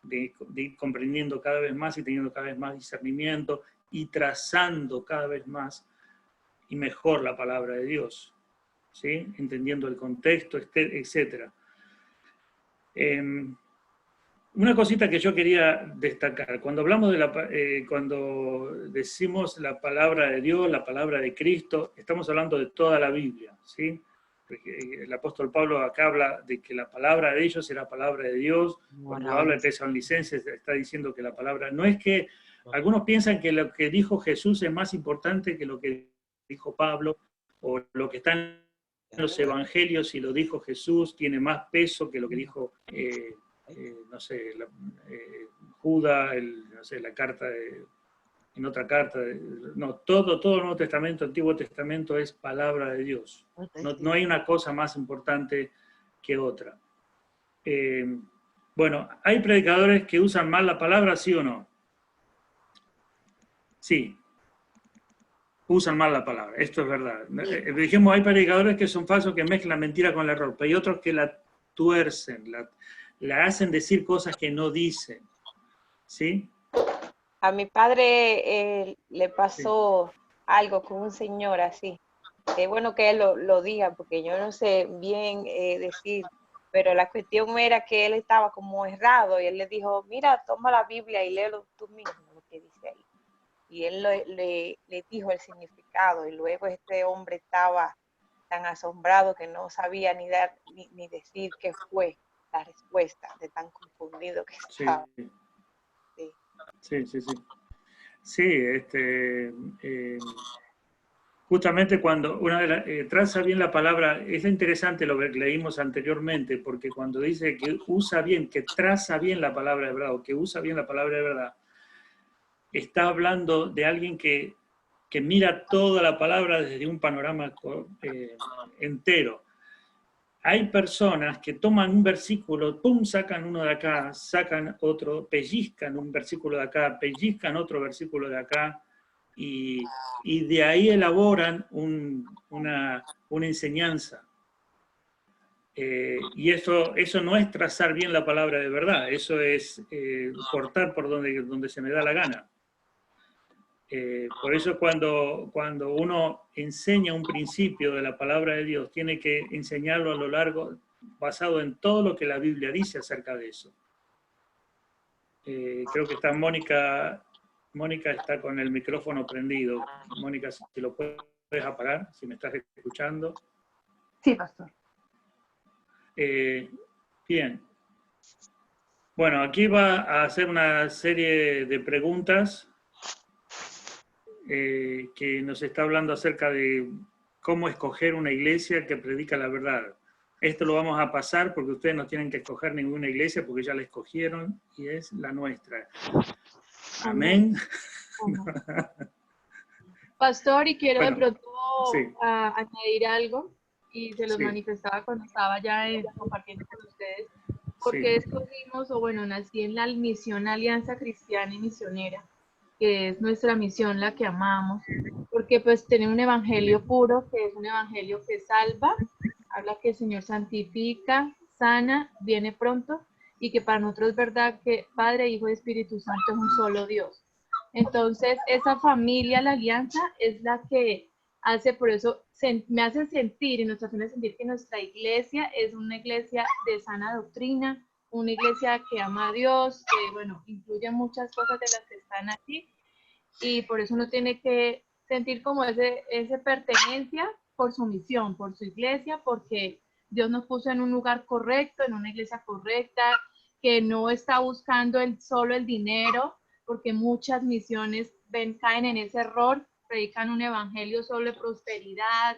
de ir comprendiendo cada vez más y teniendo cada vez más discernimiento y trazando cada vez más y mejor la palabra de Dios, ¿sí? Entendiendo el contexto, etc. Una cosita que yo quería destacar, cuando hablamos cuando decimos la palabra de Dios, la palabra de Cristo, estamos hablando de toda la Biblia, ¿sí? Porque el apóstol Pablo acá habla de que la palabra de ellos era palabra de Dios. Cuando habla de Tesalonicenses está diciendo que la palabra, no es que algunos piensan que lo que dijo Jesús es más importante que lo que dijo Pablo, o lo que está en los evangelios y lo dijo Jesús tiene más peso que lo que dijo no sé, Judas, no sé, la carta en otra carta, no, todo el Nuevo Testamento, Antiguo Testamento es palabra de Dios. No hay una cosa más importante que otra. Bueno, ¿hay predicadores que usan mal la palabra, sí o no? sí, usan mal la palabra, esto es verdad. Dijimos, hay predicadores que son falsos, que mezclan mentira con el error, pero hay otros que la tuercen, la hacen decir cosas que no dicen, ¿sí? A mi padre le pasó algo con un señor así. Es bueno que él lo diga, porque yo no sé bien decir, pero la cuestión era que él estaba como errado, y él le dijo, mira, toma la Biblia y léelo tú mismo, lo que dice ahí. Y él le dijo el significado, y luego este hombre estaba tan asombrado que no sabía ni decir qué fue la respuesta, de tan confundido que estaba. Sí. Sí, justamente cuando traza bien la palabra, es interesante lo que leímos anteriormente, porque cuando dice que usa bien, que traza bien la palabra de verdad, o que usa bien la palabra de verdad, está hablando de alguien que mira toda la palabra desde un panorama entero. Hay personas que toman un versículo, pum, sacan uno de acá, sacan otro, pellizcan un versículo de acá, pellizcan otro versículo de acá, y de ahí elaboran una enseñanza. Y eso no es trazar bien la palabra de verdad, eso es cortar por donde se me da la gana. Por eso cuando uno enseña un principio de la palabra de Dios, tiene que enseñarlo a lo largo, basado en todo lo que la Biblia dice acerca de eso. Creo que está Mónica está con el micrófono prendido. Mónica, si lo puedes apagar, si me estás escuchando. Sí, pastor. Bien. Bueno, aquí va a hacer una serie de preguntas que nos está hablando acerca de cómo escoger una iglesia que predica la verdad. Esto lo vamos a pasar porque ustedes no tienen que escoger ninguna iglesia porque ya la escogieron y es la nuestra. Amén. Pastor, y quiero de pronto sí. añadir algo, y se los Sí. manifestaba cuando estaba ya compartiendo con ustedes, porque Sí. escogimos, o bueno, nací en la misión Alianza Cristiana y Misionera, que es nuestra misión, la que amamos, porque pues tiene un evangelio puro, que es un evangelio que salva, habla que el Señor santifica, sana, viene pronto, y que para nosotros es verdad que Padre, Hijo y Espíritu Santo es un solo Dios. Entonces, esa familia, la alianza, es la que hace, por eso me hace sentir, y nos hace sentir que nuestra iglesia es una iglesia de sana doctrina, una iglesia que ama a Dios, que, bueno, incluye muchas cosas de las que están aquí, y por eso uno tiene que sentir como ese pertenencia por su misión, por su iglesia, porque Dios nos puso en un lugar correcto, en una iglesia correcta, que no está buscando solo el dinero, porque muchas misiones caen en ese error, predican un evangelio solo de prosperidad,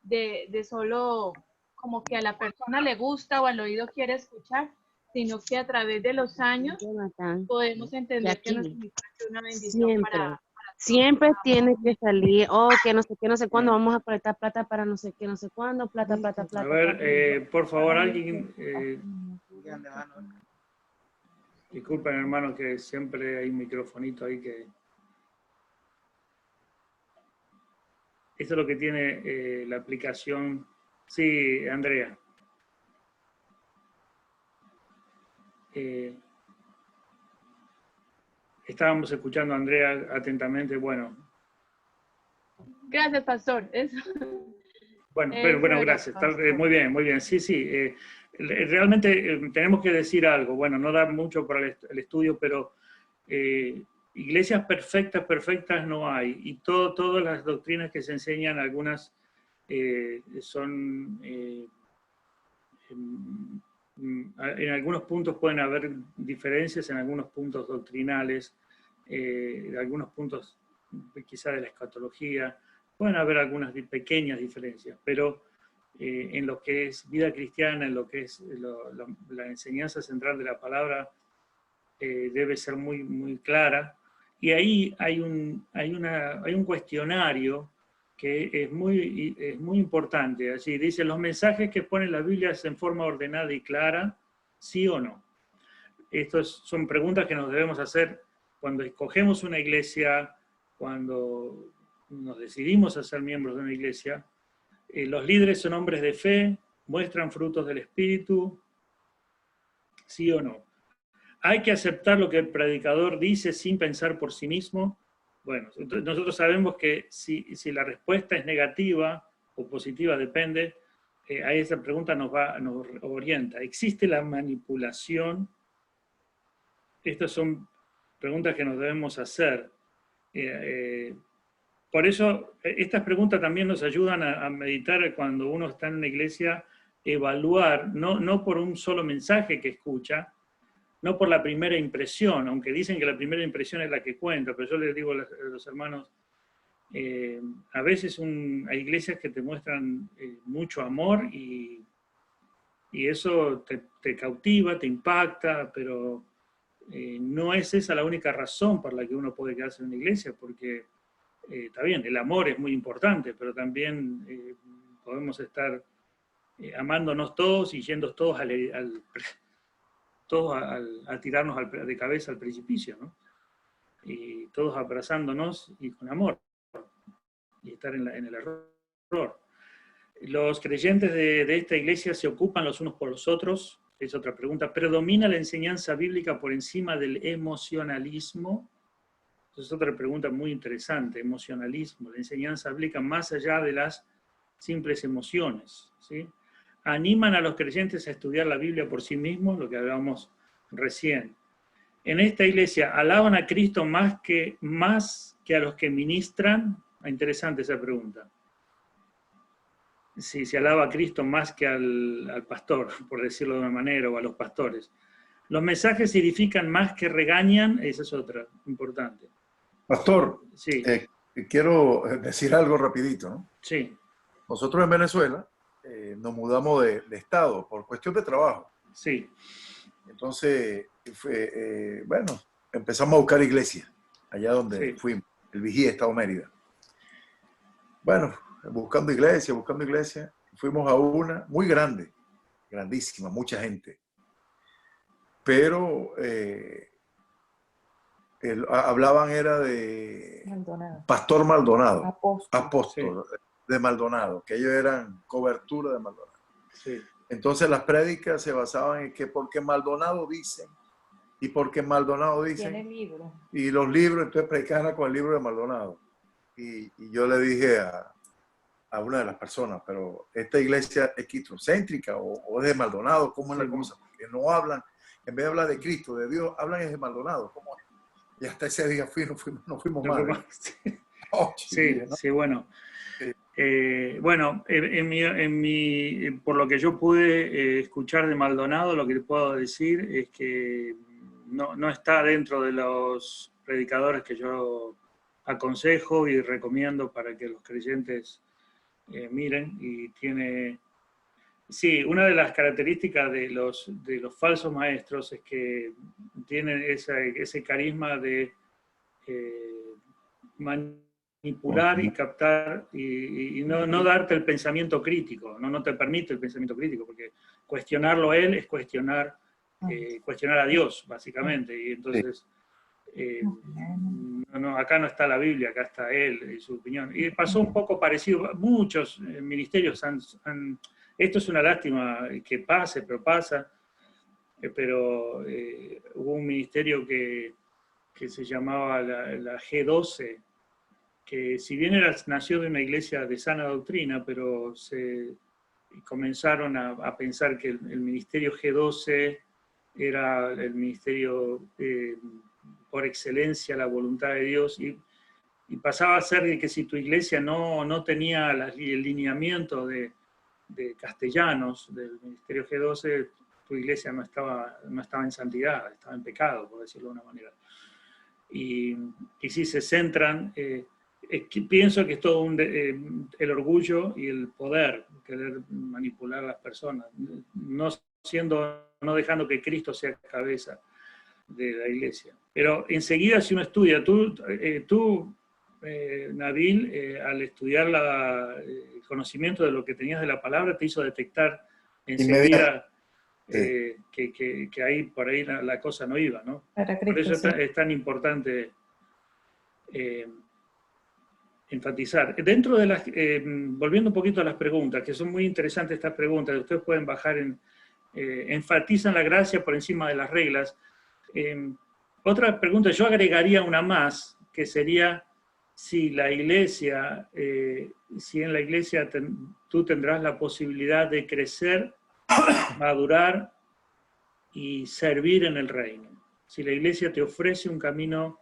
de solo como que a la persona le gusta o al oído quiere escuchar, sino que a través de los años podemos entender que nuestra misión es una bendición Siempre tiene que salir, que no sé cuándo vamos a colectar plata para no sé qué, no sé cuándo, plata. A ver, por favor, alguien... disculpen, hermano, que siempre hay un microfonito ahí que... Esto es lo que tiene la aplicación. Sí, Andrea. Estábamos escuchando a Andrea atentamente, bueno. Gracias, pastor. Bueno, gracias. Muy bien. Sí. Realmente tenemos que decir algo. Bueno, no da mucho para el estudio, pero iglesias perfectas no hay. Y todas las doctrinas que se enseñan, algunas son... en algunos puntos pueden haber diferencias, en algunos puntos doctrinales, algunos puntos quizá de la escatología, pueden haber algunas pequeñas diferencias, pero en lo que es vida cristiana, en lo que es la enseñanza central de la palabra, debe ser muy, muy clara. Y ahí hay un cuestionario que es muy importante. Así dice, los mensajes que pone la Biblia es en forma ordenada y clara, ¿sí o no? Estas son preguntas que nos debemos hacer cuando escogemos una iglesia, cuando nos decidimos a ser miembros de una iglesia, los líderes son hombres de fe, muestran frutos del Espíritu, ¿sí o no? Hay que aceptar lo que el predicador dice sin pensar por sí mismo. Bueno, nosotros sabemos que si la respuesta es negativa o positiva, depende, a esa pregunta nos orienta. ¿Existe la manipulación? Estas son preguntas que nos debemos hacer. Por eso, estas preguntas también nos ayudan a meditar cuando uno está en una iglesia, evaluar, no por un solo mensaje que escucha, no por la primera impresión, aunque dicen que la primera impresión es la que cuenta, pero yo les digo a los hermanos, a veces hay iglesias que te muestran mucho amor y eso te cautiva, te impacta, pero no es esa la única razón por la que uno puede quedarse en una iglesia, porque está bien, el amor es muy importante, pero también podemos estar amándonos todos y yendo todos a tirarnos de cabeza al precipicio, ¿no? Y todos abrazándonos y con amor, y estar en el error. ¿Los creyentes de esta iglesia se ocupan los unos por los otros? Es otra pregunta. ¿Predomina la enseñanza bíblica por encima del emocionalismo? Esa es otra pregunta muy interesante. Emocionalismo, la enseñanza bíblica más allá de las simples emociones, ¿sí? ¿Animan a los creyentes a estudiar la Biblia por sí mismos? Lo que hablábamos recién. En esta iglesia, ¿alaban a Cristo más que a los que ministran? Interesante esa pregunta. Si se alaba a Cristo más que al pastor, por decirlo de una manera, o a los pastores. ¿Los mensajes edifican más que regañan? Esa es otra, importante. Pastor, sí. Quiero decir algo rapidito, ¿no? Sí. Nosotros en Venezuela nos mudamos de estado por cuestión de trabajo. Sí. Entonces, bueno, empezamos a buscar iglesias, allá donde fuimos, el Vigía, Estado Mérida. Bueno, buscando iglesia, fuimos a una muy grande, grandísima, mucha gente. Pero hablaban era de Maldonado. Pastor Maldonado, Apóstol. sí. De Maldonado, que ellos eran cobertura de Maldonado. Sí. Entonces las prédicas se basaban en que porque Maldonado dicen, y porque Maldonado dicen, Tiene libro. Y los libros, entonces predicaban con el libro de Maldonado. Y yo le dije a una de las personas, pero esta iglesia es cristocéntrica o es de Maldonado, ¿cómo es la cosa? Porque no hablan, en vez de hablar de Cristo, de Dios, hablan es de Maldonado, ¿cómo es? Y hasta ese día no fuimos más. Sí, bueno. Bueno, por lo que yo pude escuchar de Maldonado, lo que le puedo decir es que no está dentro de los predicadores que yo aconsejo y recomiendo para que los creyentes miren, y tiene... Sí, una de las características de los falsos maestros es que tienen ese carisma de manipular y captar y no darte el pensamiento crítico, no te permite el pensamiento crítico, porque cuestionarlo él es cuestionar a Dios, básicamente, y entonces acá no está la Biblia, acá está él y su opinión. Y pasó un poco parecido, muchos ministerios esto es una lástima que pase, pero pasa, pero hubo un ministerio que se llamaba la G12, que si bien nació de una iglesia de sana doctrina, pero comenzaron a pensar que el ministerio G12 era el ministerio por excelencia, la voluntad de Dios, y pasaba a ser que si tu iglesia no tenía el lineamiento de castellanos del ministerio G12, tu iglesia no estaba en santidad, estaba en pecado, por decirlo de una manera. Y si se centran... pienso que es todo el orgullo y el poder, querer manipular a las personas, no dejando que Cristo sea cabeza de la iglesia. Pero enseguida, si uno estudia, tú Nabil, al estudiar el conocimiento de lo que tenías de la palabra, te hizo detectar enseguida que ahí por ahí la cosa no iba, ¿no? Por eso es tan importante enfatizar. Dentro de las, volviendo un poquito a las preguntas, que son muy interesantes estas preguntas, ustedes pueden bajar en, enfatizan la gracia por encima de las reglas. Otra pregunta, yo agregaría una más, que sería si la iglesia, si en la iglesia tú tendrás la posibilidad de crecer, madurar y servir en el reino. Si la iglesia te ofrece un camino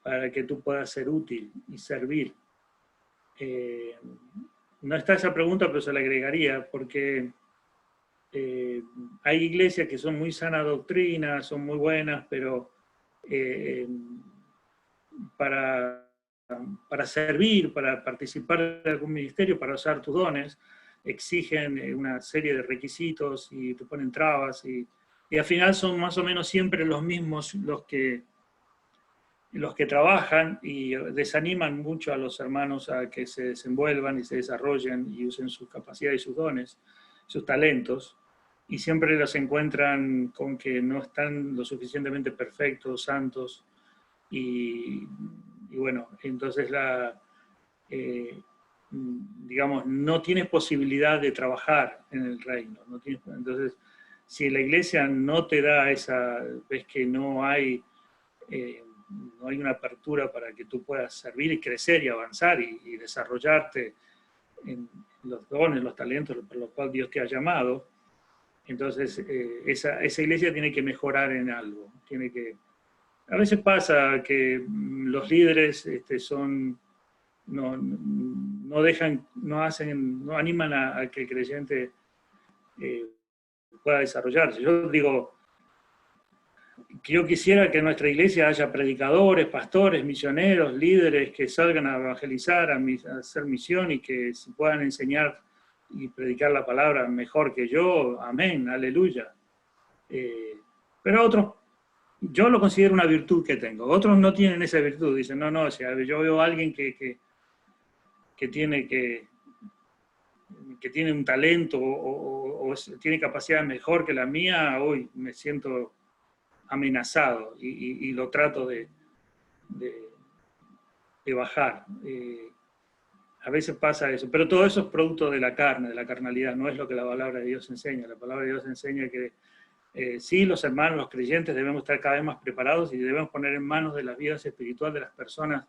para que tú puedas ser útil y servir. No está esa pregunta, pero se la agregaría, porque hay iglesias que son muy sana doctrina, son muy buenas, pero para servir, para participar de algún ministerio, para usar tus dones, exigen una serie de requisitos y te ponen trabas, y al final son más o menos siempre los mismos los que trabajan y desaniman mucho a los hermanos a que se desenvuelvan y se desarrollen y usen sus capacidades y sus dones, sus talentos, y siempre los encuentran con que no están lo suficientemente perfectos, santos, y bueno, entonces digamos, no tienes posibilidad de trabajar en el reino. Entonces, si la iglesia no te da esa, ves que no hay una apertura para que tú puedas servir y crecer y avanzar y desarrollarte en los dones, los talentos por los cuales Dios te ha llamado, entonces esa iglesia tiene que mejorar en algo. A veces pasa que los líderes no animan a que el creyente pueda desarrollarse. Yo digo que yo quisiera que en nuestra iglesia haya predicadores, pastores, misioneros, líderes que salgan a evangelizar, a hacer misión y que se puedan enseñar y predicar la palabra mejor que yo. Amén, aleluya. Pero otros, yo lo considero una virtud que tengo. Otros no tienen esa virtud. Dicen, no, o sea, yo veo a alguien que tiene un talento o tiene capacidad mejor que la mía, hoy me siento amenazado y lo trato de bajar. A veces pasa eso, pero todo eso es producto de la carne, de la carnalidad, no es lo que la palabra de Dios enseña. La palabra de Dios enseña que sí, los hermanos, los creyentes debemos estar cada vez más preparados y debemos poner en manos de las vidas espirituales de las personas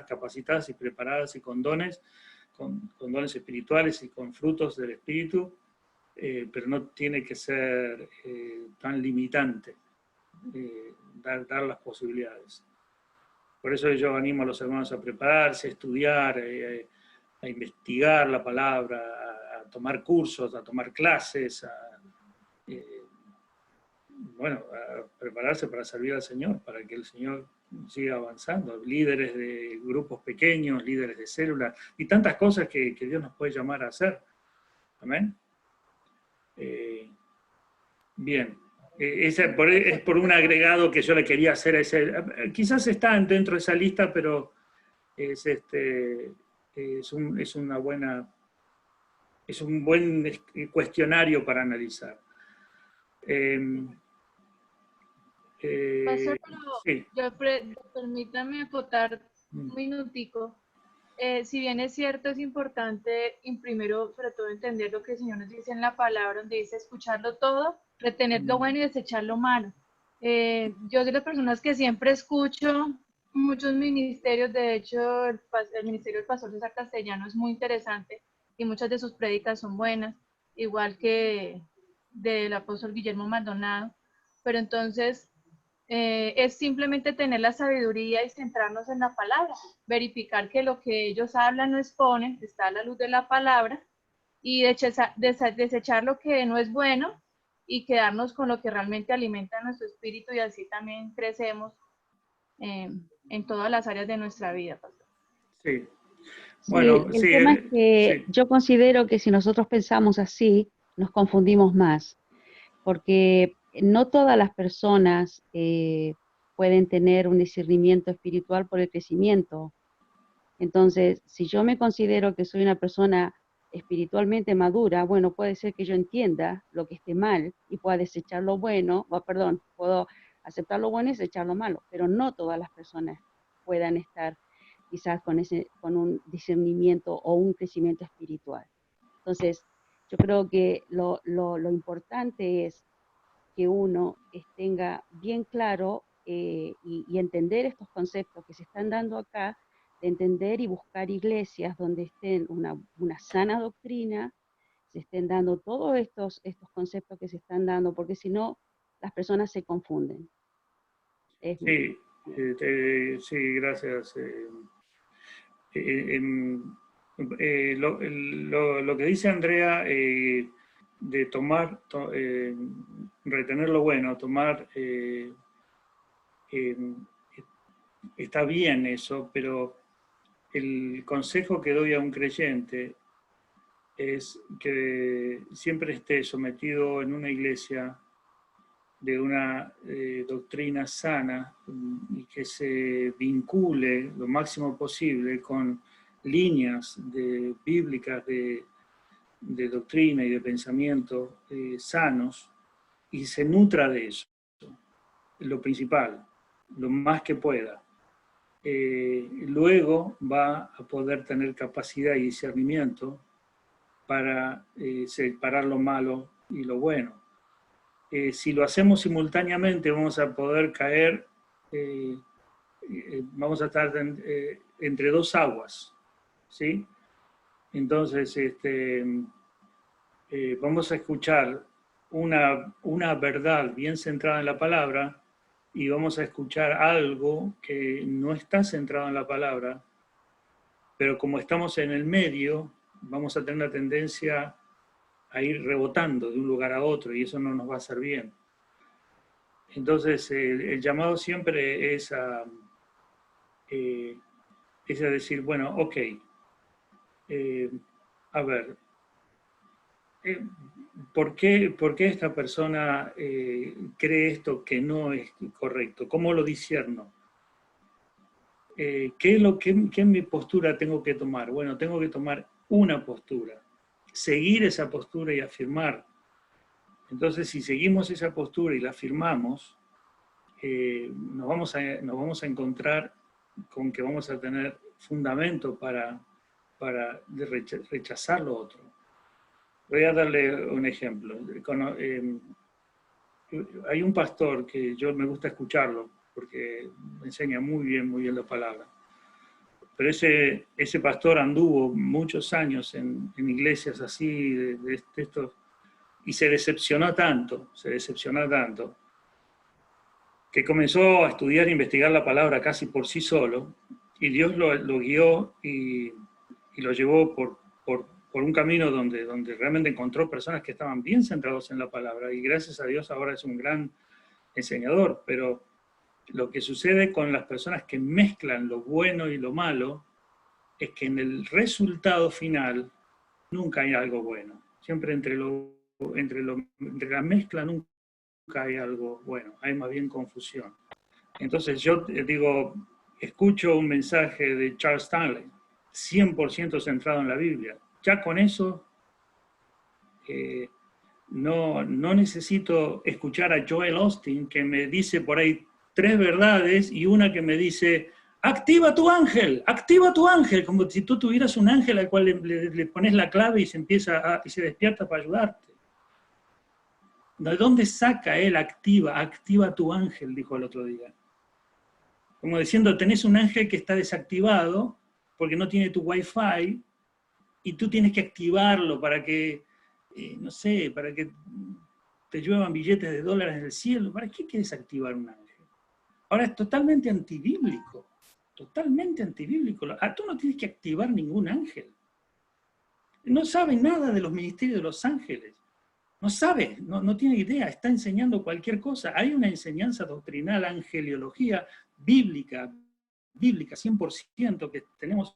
capacitadas y preparadas y con dones espirituales y con frutos del Espíritu, pero no tiene que ser tan limitante dar las posibilidades. Por eso yo animo a los hermanos a prepararse, a estudiar, a investigar la palabra, a tomar cursos, a tomar clases, a prepararse para servir al Señor, para que el Señor siga avanzando. Líderes de grupos pequeños, líderes de células, y tantas cosas que Dios nos puede llamar a hacer. Amén. Bien. Es por un agregado que yo le quería hacer a ese. Quizás está dentro de esa lista, pero es un buen cuestionario para analizar. Pastor, Sí. Permítame acotar un minutico. Si bien es cierto, es importante, primero, sobre todo, entender lo que el Señor nos dice en la palabra, donde dice escucharlo todo, retener lo bueno y desechar lo malo. Yo soy de las personas que siempre escucho muchos ministerios. De hecho, el ministerio del pastor César Castellano es muy interesante y muchas de sus prédicas son buenas, igual que del apóstol Guillermo Maldonado. Pero entonces es simplemente tener la sabiduría y centrarnos en la palabra, verificar que lo que ellos hablan o exponen está a la luz de la palabra y desechar lo que no es bueno y quedarnos con lo que realmente alimenta nuestro espíritu, y así también crecemos en todas las áreas de nuestra vida, pastor. Sí. Bueno, sí, el tema es que yo considero que si nosotros pensamos así, nos confundimos más, porque no todas las personas pueden tener un discernimiento espiritual por el crecimiento. Entonces, si yo me considero que soy una persona espiritualmente madura, bueno, puede ser que yo entienda lo que esté mal y pueda desechar lo bueno, puedo aceptar lo bueno y desechar lo malo, pero no todas las personas puedan estar quizás con un discernimiento o un crecimiento espiritual. Entonces, yo creo que lo importante es que uno tenga bien claro y entender estos conceptos que se están dando acá, de entender y buscar iglesias donde estén una sana doctrina, se estén dando todos estos conceptos que se están dando, porque si no, las personas se confunden. Sí, sí, gracias. Lo que dice Andrea de tomar, retener lo bueno, tomar, está bien eso, pero el consejo que doy a un creyente es que siempre esté sometido en una iglesia de una doctrina sana y que se vincule lo máximo posible con líneas bíblicas de doctrina y de pensamiento sanos, y se nutra de eso, lo principal, lo más que pueda. Luego va a poder tener capacidad y discernimiento para separar lo malo y lo bueno. Si lo hacemos simultáneamente, vamos a poder caer, vamos a estar entre dos aguas, ¿sí? Entonces, vamos a escuchar una verdad bien centrada en la palabra y vamos a escuchar algo que no está centrado en la palabra, pero como estamos en el medio, vamos a tener una tendencia a ir rebotando de un lugar a otro, y eso no nos va a hacer bien. Entonces, el llamado siempre es a decir, bueno, ok, a ver, ¿por qué esta persona cree esto que no es correcto? ¿Cómo lo discierno? ¿Qué mi postura tengo que tomar? Bueno, tengo que tomar una postura, seguir esa postura y afirmar. Entonces, si seguimos esa postura y la afirmamos, nos vamos a encontrar con que vamos a tener fundamento para rechazar lo otro. Voy a darle un ejemplo. Hay un pastor que yo me gusta escucharlo, porque me enseña muy bien la palabra. Pero ese pastor anduvo muchos años en iglesias así, de estos, y se decepcionó tanto, que comenzó a estudiar e investigar la palabra casi por sí solo, y Dios lo guió y lo llevó por un camino donde realmente encontró personas que estaban bien centrados en la palabra, y gracias a Dios ahora es un gran enseñador. Pero lo que sucede con las personas que mezclan lo bueno y lo malo es que en el resultado final nunca hay algo bueno. Siempre entre la mezcla nunca hay algo bueno, hay más bien confusión. Entonces yo digo, escucho un mensaje de Charles Stanley, 100% centrado en la Biblia. Ya con eso no necesito escuchar a Joel Austin, que me dice por ahí 3 verdades y una que me dice, activa tu ángel, como si tú tuvieras un ángel al cual le pones la clave y se despierta para ayudarte. ¿De dónde saca él activa tu ángel? Dijo el otro día. Como diciendo, tenés un ángel que está desactivado porque no tiene tu wifi y tú tienes que activarlo para que, no sé, para que te lluevan billetes de dólares del cielo. ¿Para qué quieres activar un ángel? Ahora es totalmente antibíblico. Totalmente antibíblico. Tú no tienes que activar ningún ángel. No sabe nada de los ministerios de los ángeles. No sabe, no tiene idea, está enseñando cualquier cosa. Hay una enseñanza doctrinal, angeliología bíblica 100%, que tenemos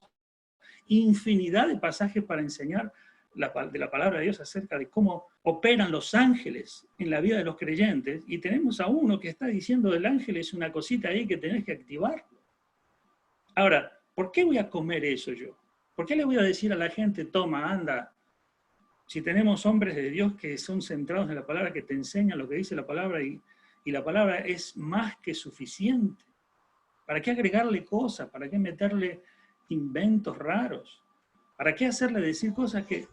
infinidad de pasajes para enseñar de la palabra de Dios acerca de cómo operan los ángeles en la vida de los creyentes, y tenemos a uno que está diciendo del ángel es una cosita ahí que tenés que activarlo. Ahora, ¿por qué voy a comer eso yo? ¿Por qué le voy a decir a la gente, toma, anda? Si tenemos hombres de Dios que son centrados en la palabra, que te enseñan lo que dice la palabra, y la palabra es más que suficiente. ¿Para qué agregarle cosas? ¿Para qué meterle inventos raros? ¿Para qué hacerle decir cosas que...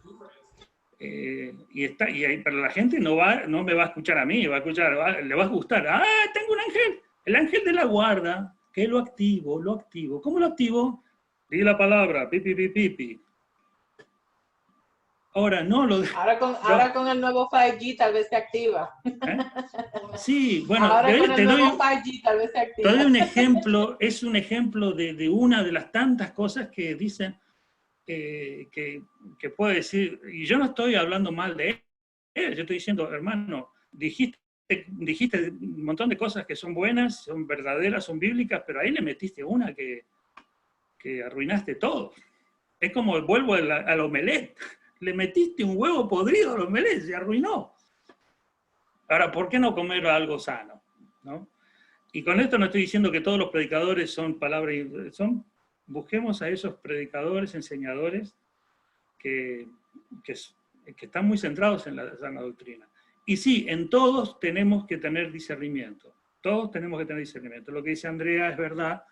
pero la gente no me va a escuchar a mí, le va a gustar. ¡Ah, tengo un ángel! El ángel de la guarda, que lo activo. ¿Cómo lo activo? Di la palabra, pipi, pipi, pipi. Ahora no lo... Ahora con el nuevo 5G tal vez se activa. Sí, bueno, ahora con el nuevo 5G tal vez se activa. Te doy un ejemplo, es un ejemplo de una de las tantas cosas que dicen que puedo decir, y yo no estoy hablando mal de él, yo estoy diciendo, hermano, dijiste un montón de cosas que son buenas, son verdaderas, son bíblicas, pero ahí le metiste una que arruinaste todo. Es como vuelvo al omelette. Le metiste un huevo podrido al omelette, se arruinó. Ahora, ¿por qué no comer algo sano? ¿No? Y con esto no estoy diciendo que todos los predicadores son busquemos a esos predicadores, enseñadores, que están muy centrados en la sana doctrina. Y sí, en todos tenemos que tener discernimiento. Todos tenemos que tener discernimiento. Lo que dice Andrea es verdad,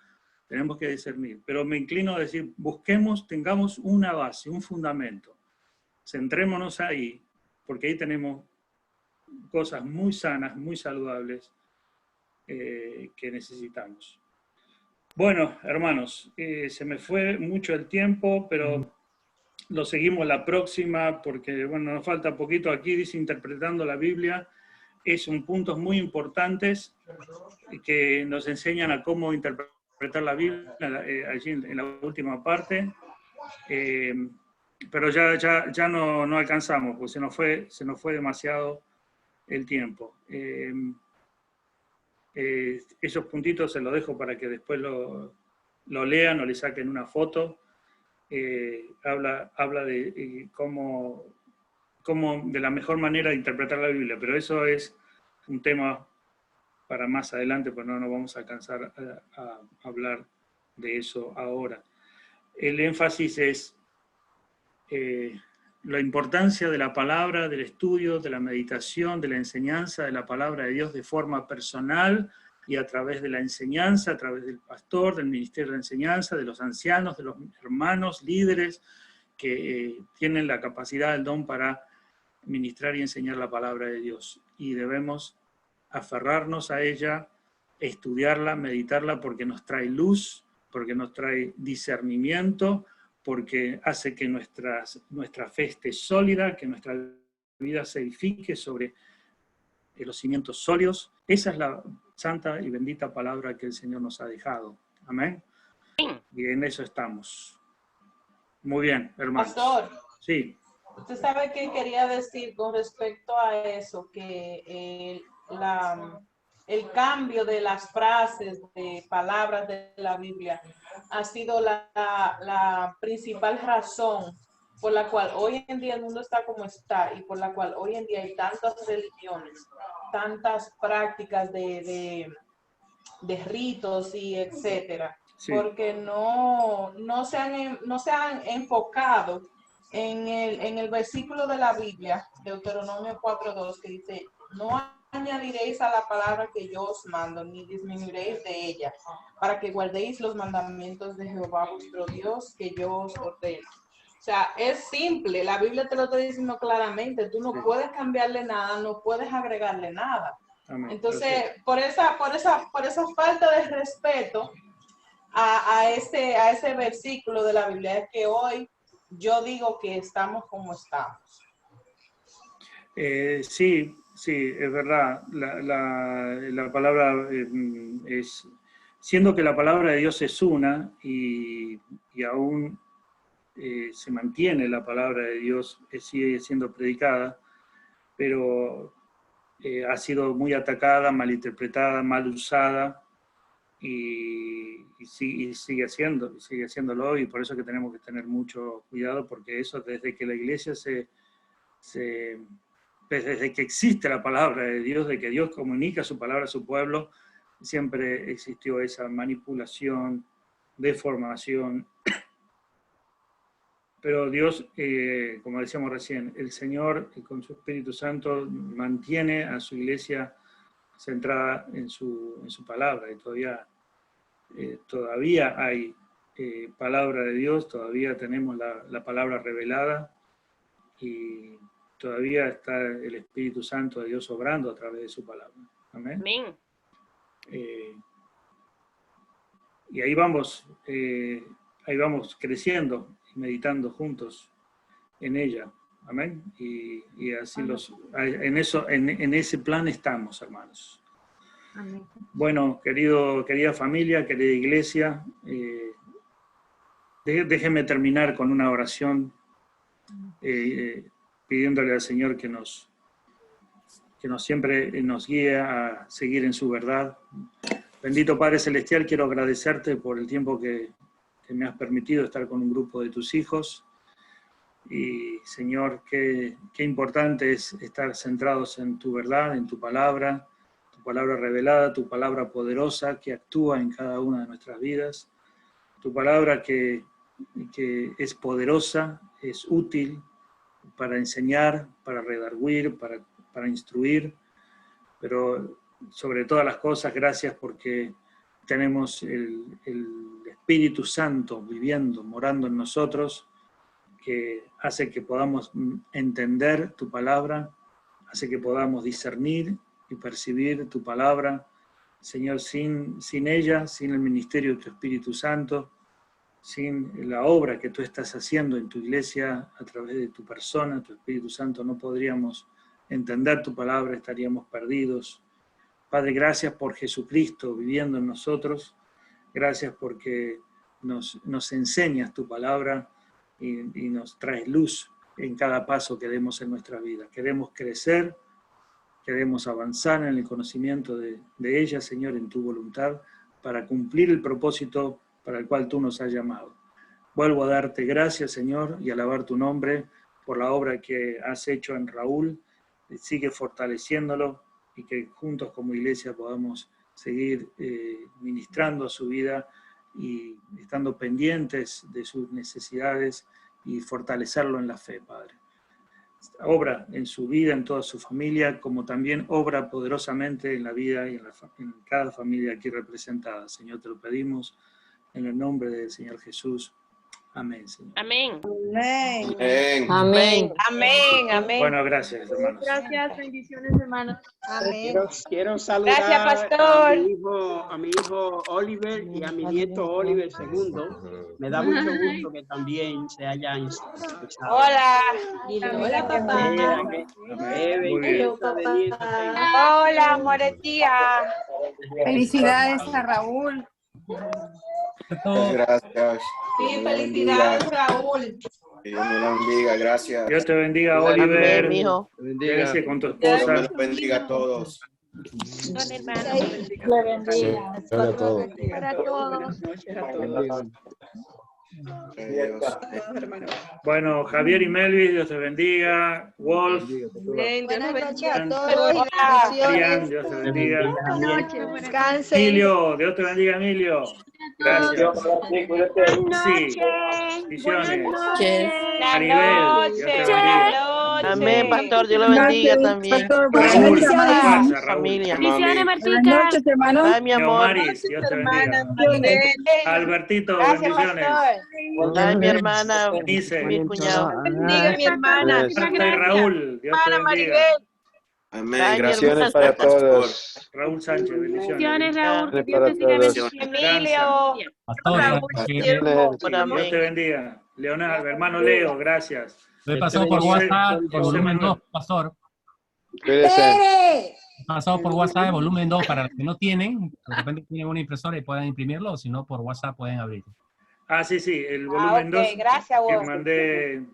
tenemos que discernir. Pero me inclino a decir, tengamos una base, un fundamento. Centrémonos ahí, porque ahí tenemos cosas muy sanas, muy saludables que necesitamos. Bueno, hermanos, se me fue mucho el tiempo, pero lo seguimos la próxima, porque bueno, nos falta poquito aquí, dice interpretando la Biblia. Son puntos muy importantes que nos enseñan a cómo interpretar la Biblia, allí en la última parte. Pero ya no alcanzamos, porque se nos fue demasiado el tiempo. Esos puntitos se los dejo para que después lo lean o le saquen una foto. Habla de cómo de la mejor manera de interpretar la Biblia, pero eso es un tema para más adelante, pues no nos vamos a alcanzar a hablar de eso ahora. El énfasis es la importancia de la palabra, del estudio, de la meditación, de la enseñanza de la palabra de Dios de forma personal y a través de la enseñanza, a través del pastor, del ministerio de enseñanza, de los ancianos, de los hermanos, líderes que tienen la capacidad, el don para ministrar y enseñar la palabra de Dios. Y debemos aferrarnos a ella, estudiarla, meditarla, porque nos trae luz, porque nos trae discernimiento, porque hace que nuestra fe esté sólida, que nuestra vida se edifique sobre los cimientos sólidos. Esa es la santa y bendita palabra que el Señor nos ha dejado. Amén. Y en eso estamos. Muy bien, hermanos. Pastor. Sí. Usted sabe qué quería decir con respecto a eso, que el cambio de las frases, de palabras de la Biblia, ha sido la principal razón por la cual hoy en día el mundo está como está y por la cual hoy en día hay tantas religiones, tantas prácticas de ritos y etcétera, sí. Porque no se han enfocado en el versículo de la Biblia, Deuteronomio 4:2, que dice, no añadiréis a la palabra que yo os mando, ni disminuiréis de ella, para que guardéis los mandamientos de Jehová vuestro Dios, que yo os ordeno. O sea, es simple, la Biblia te lo está diciendo claramente, tú no puedes cambiarle nada, no puedes agregarle nada. Amén. Entonces, por esa falta de respeto a ese versículo de la Biblia, es que hoy yo digo que estamos como estamos. Sí, es verdad. La palabra es, siendo que la palabra de Dios es una y aún se mantiene la palabra de Dios, sigue siendo predicada, pero ha sido muy atacada, malinterpretada, mal usada y sigue haciéndolo, y por eso que tenemos que tener mucho cuidado, porque eso desde que la iglesia desde que existe la palabra de Dios, de que Dios comunica su palabra a su pueblo, siempre existió esa manipulación, deformación. Pero Dios, como decíamos recién, el Señor con su Espíritu Santo mantiene a su iglesia centrada en su palabra, y todavía hay palabra de Dios, todavía tenemos la palabra revelada y todavía está el Espíritu Santo de Dios obrando a través de su palabra. Amén. Amén. Y ahí vamos creciendo y meditando juntos en ella. Amén. Y así en ese plan estamos, hermanos. Amén. Bueno, querida familia, querida iglesia, déjenme terminar con una oración pidiéndole al Señor que siempre nos guíe a seguir en su verdad. Bendito Padre Celestial, quiero agradecerte por el tiempo que me has permitido estar con un grupo de tus hijos. Y Señor, qué importante es estar centrados en tu verdad, en tu palabra revelada, tu palabra poderosa que actúa en cada una de nuestras vidas, tu palabra que es poderosa, es útil para enseñar, para redarguir, para instruir, pero sobre todas las cosas, gracias porque tenemos el Espíritu Santo viviendo, morando en nosotros, que hace que podamos entender tu palabra, hace que podamos discernir y percibir tu palabra. Señor, sin ella, sin el ministerio de tu Espíritu Santo, sin la obra que tú estás haciendo en tu iglesia a través de tu persona, tu Espíritu Santo, no podríamos entender tu palabra, estaríamos perdidos. Padre, gracias por Jesucristo viviendo en nosotros, gracias porque nos enseñas tu palabra y nos traes luz en cada paso que demos en nuestra vida. Queremos crecer, queremos avanzar en el conocimiento de ella, Señor, en tu voluntad, para cumplir el propósito para el cual tú nos has llamado. Vuelvo a darte gracias, Señor, y alabar tu nombre por la obra que has hecho en Raúl. Sigue fortaleciéndolo y que juntos como iglesia podamos seguir ministrando su vida y estando pendientes de sus necesidades y fortalecerlo en la fe, Padre. Obra en su vida, en toda su familia, como también obra poderosamente en la vida y en cada familia aquí representada. Señor, te lo pedimos en el nombre del Señor Jesús. Amén, Señor. Amén. Amén. Amén. Amén. Amén. Bueno, gracias, hermanos. Gracias, bendiciones, hermanos. Amén. Quiero saludar Gracias, pastor. a mi hijo Oliver y a mi nieto Oliver II. Me da mucho gusto que también se hayan escuchado. Hola. Hola, papá. Muy bien. Hola, Moretía. Felicidades a Raúl. Gracias. Sí, felicidades, Raúl. Que Dios me lo bendiga, gracias. Dios te bendiga, Oliver. Mijo. Gracias con tu Dios esposa. me los bendiga a todos. Hola, hermano. Le bendiga. Para todos. Para todos. Bueno, Javier y Melvis, Dios te bendiga. Wolf. Buenas noches a todos. Adrián, Dios te bendiga. Buenas noches. Descansen. Emilio, Dios te bendiga, Emilio. Gracias. Sí. Visiones. Maribel, Dios te bendiga. Amén, pastor, Dios lo bendiga también. Raúl, ¿qué pasa, Raúl? Familia. Buenas noches, hermano. Ay, mi amor. Neomaris, Dios te bendiga. Albertito, bendiciones. Ay, mi hermana. Dice. Mi cuñado. Bendiga mi hermana. Marta y Raúl, Dios te bendiga. Amén, gracias para todos. Raúl Sánchez, bendiciones. Bendiciones, Raúl. Que Dios te bendiga. Emilio. Dios te bendiga. Leonardo, hermano Leo, gracias. Me pasó por WhatsApp, por volumen 2, pastor. Cuídese. Pasado por WhatsApp, volumen 2, para los que no tienen, de repente tienen una impresora y puedan imprimirlo, o si no, por WhatsApp pueden abrirlo. Sí, el volumen 2 Gracias, que mandé